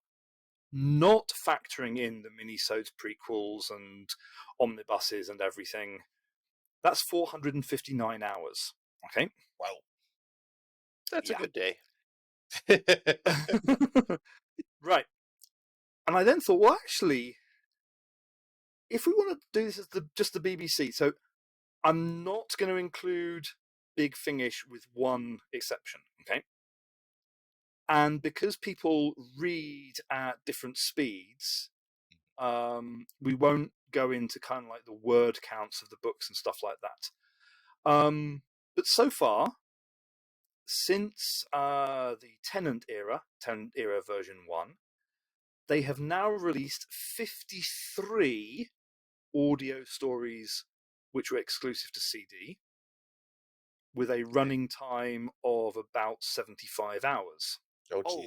not factoring in the minisodes, prequels, and omnibuses and everything, that's 459 hours. Okay. Wow. That's a good day. Right. And I then thought, well, actually, if we want to do this as just the BBC, so I'm not going to include Big Finish with one exception. Okay. And because people read at different speeds, we won't go into kind of like the word counts of the books and stuff like that. But so far, since the Tennant era version 1, they have now released 53 audio stories which were exclusive to CD, with a running time of about 75 hours. Oh,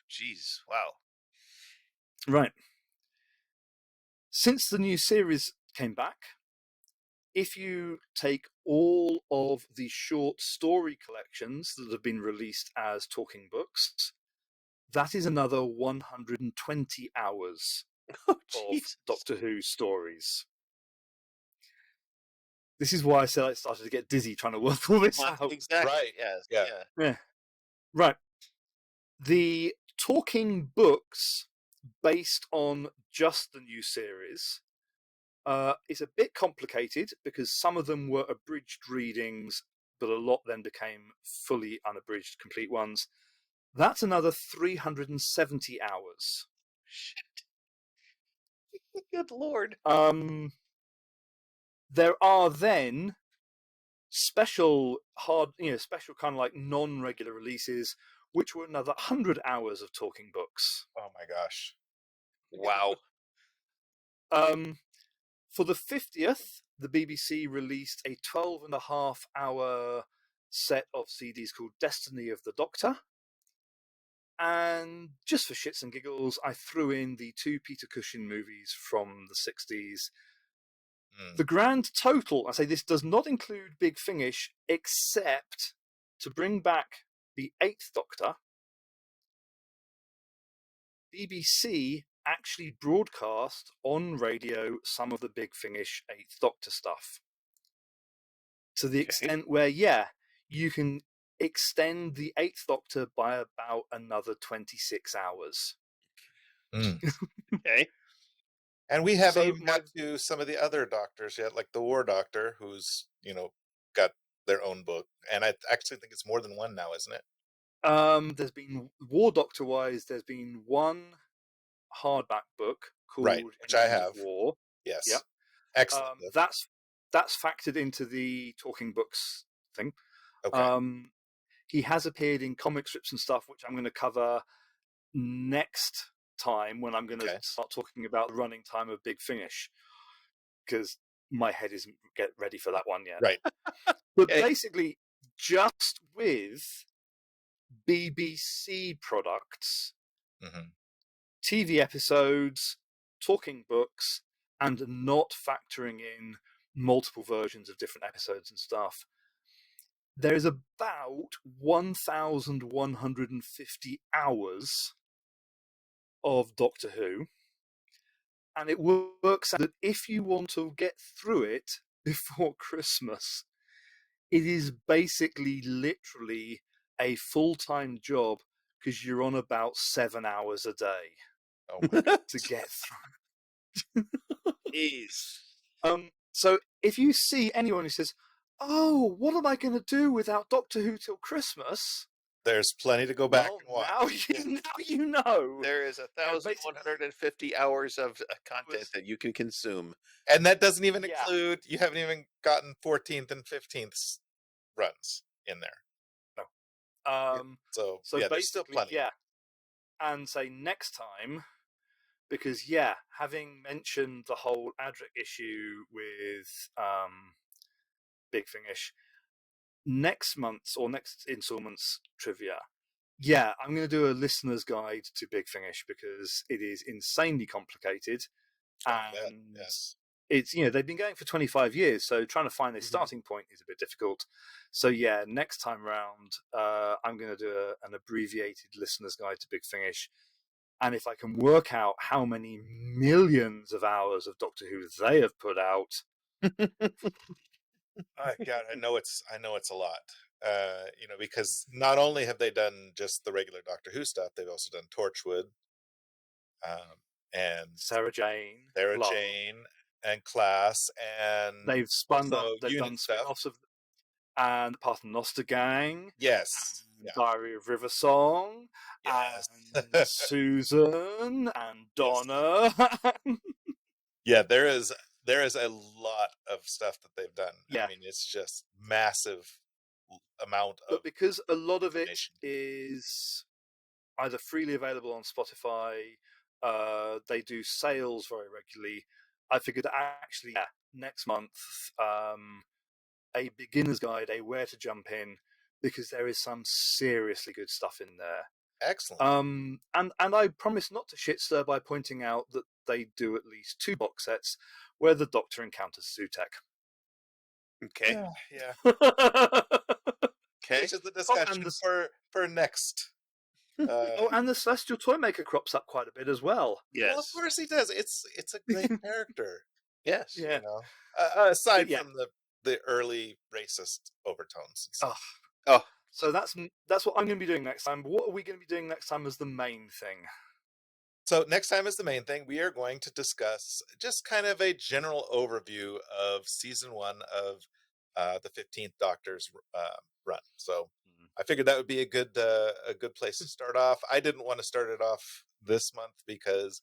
jeez. Wow. Right. Since the new series came back, if you take all of the short story collections that have been released as talking books, that is another 120 hours of Doctor Who stories. This is why I said I started to get dizzy trying to work all this out. Exactly. Right. Yes. Yeah. Right. The talking books based on just the new series is a bit complicated because some of them were abridged readings, but a lot then became fully unabridged, complete ones. That's another 370 hours. Shit. Good Lord. There are then special special kind of like non-regular releases, which were another 100 hours of talking books. Oh my gosh. Wow. For the 50th, the BBC released a 12.5-hour set of CDs called Destiny of the Doctor. And just for shits and giggles, I threw in the 2 Peter Cushing movies from the 60s. The grand total, I say this does not include Big Finish, except to bring back the 8th Doctor, BBC actually broadcast on radio some of the Big Finish 8th Doctor stuff. To the extent where, you can extend the 8th Doctor by about another 26 hours. Okay. And we haven't even got to some of the other doctors yet, like the War Doctor, who's, got their own book. And I actually think it's more than one now, isn't it? There's been, War Doctor-wise, there's been one hardback book called which I have. War. Yes. Yep. Excellent. That's factored into the Talking Books thing. Okay. He has appeared in comic strips and stuff, which I'm going to cover next time when I'm going to start talking about the running time of Big Finish, because my head isn't get ready for that one yet. Right. But basically, just with BBC products, TV episodes, talking books, and not factoring in multiple versions of different episodes and stuff, there is about 1,150 hours of Doctor Who, and it works out that if you want to get through it before Christmas, it is basically literally a full-time job, because you're on about 7 hours a day to get through. Jeez. So if you see anyone who says, "Oh, what am I going to do without Doctor Who till Christmas?" There's plenty to go back and watch. Now you know. There is 1,150 hours of content that you can consume. And that doesn't even include, you haven't even gotten 14th and 15th runs in there. No. So there's still plenty. Yeah. And say next time, because, having mentioned the whole Adric issue with Big Finish, next month's or next installment's trivia, I'm going to do a listener's guide to Big Finish, because it is insanely complicated. And it's, they've been going for 25 years, so trying to find a starting point is a bit difficult. So next time round, I'm going to do an abbreviated listener's guide to Big Finish. And if I can work out how many millions of hours of Doctor Who they have put out, God, I know it's a lot. Because not only have they done just the regular Doctor Who stuff, they've also done Torchwood, and Sarah Jane, and Class, and they've spun up. They've done spin-offs of and Paternoster Gang. Yes. Diary of River Song. Yes. And Susan and Donna. There is a lot of stuff that they've done. Yeah. I mean, it's just massive amount of. But because a lot of it is either freely available on Spotify, they do sales very regularly. I figured actually next month, a beginner's guide, a where to jump in, because there is some seriously good stuff in there. Excellent. And I promise not to shit stir by pointing out that they do at least 2 box sets where the Doctor encounters Sutek. Okay. Yeah. Okay. Which is the discussion for next. And the Celestial Toymaker crops up quite a bit as well. Yes. Well, of course he does. It's a great character. Yes. Yeah. Aside from the early racist overtones. So that's what I'm going to be doing next time. What are we going to be doing next time as the main thing? So next time is the main thing. We are going to discuss just kind of a general overview of season 1 of the 15th Doctor's run. So I figured that would be a good place to start off. I didn't want to start it off this month because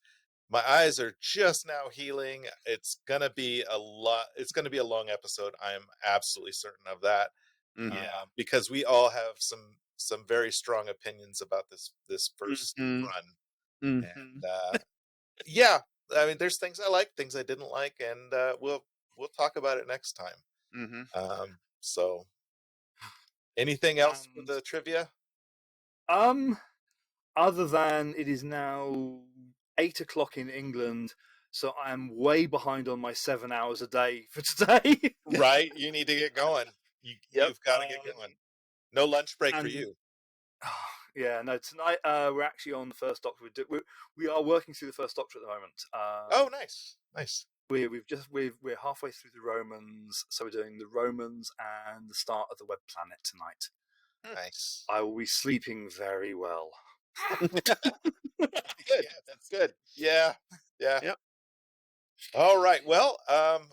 my eyes are just now healing. It's gonna be a lot. It's gonna be a long episode. I am absolutely certain of that. Because we all have some very strong opinions about this first run. And I mean, there's things I like, things I didn't like, and we'll talk about it next time. So anything else for the trivia? Other than it is now 8 o'clock in England, so I am way behind on my 7 hours a day for today. Right, you need to get going. You've got to get going. No lunch break for you. Yeah, no. Tonight we're actually on the first Doctor. We are working through the first Doctor at the moment. Oh, nice. We're halfway through the Romans, so we're doing the Romans and the start of the Web Planet tonight. Nice. I will be sleeping very well. Good. That's good. Yeah. Yep. All right. Well,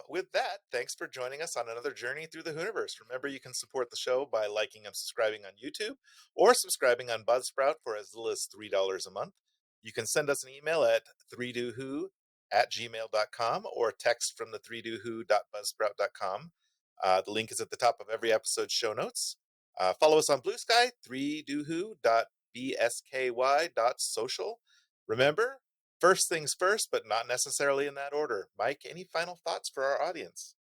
with that, thanks for joining us on another journey through the Hooniverse. Remember, you can support the show by liking and subscribing on YouTube or subscribing on Buzzsprout for as little as $3 a month. You can send us an email at 3dowho@gmail.com or text from the 3dowho.buzzsprout.com. The link is at the top of every episode's show notes. Follow us on Blue Sky, 3dowho.bsky.social. Remember, first things first, but not necessarily in that order. Mike, any final thoughts for our audience?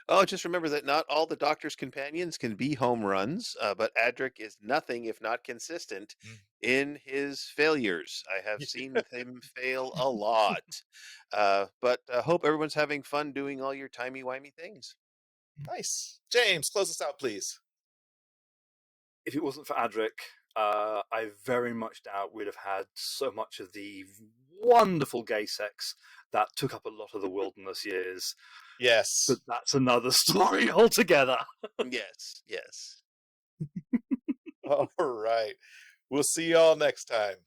Oh, just remember that not all the Doctor's companions can be home runs, but Adric is nothing if not consistent in his failures. I have seen him fail a lot. But hope everyone's having fun doing all your timey-wimey things. Nice. James, close us out, please. If it wasn't for Adric, I very much doubt we'd have had so much of the wonderful gay sex that took up a lot of the wilderness years. Yes. But that's another story altogether. Yes. All right. We'll see you all next time.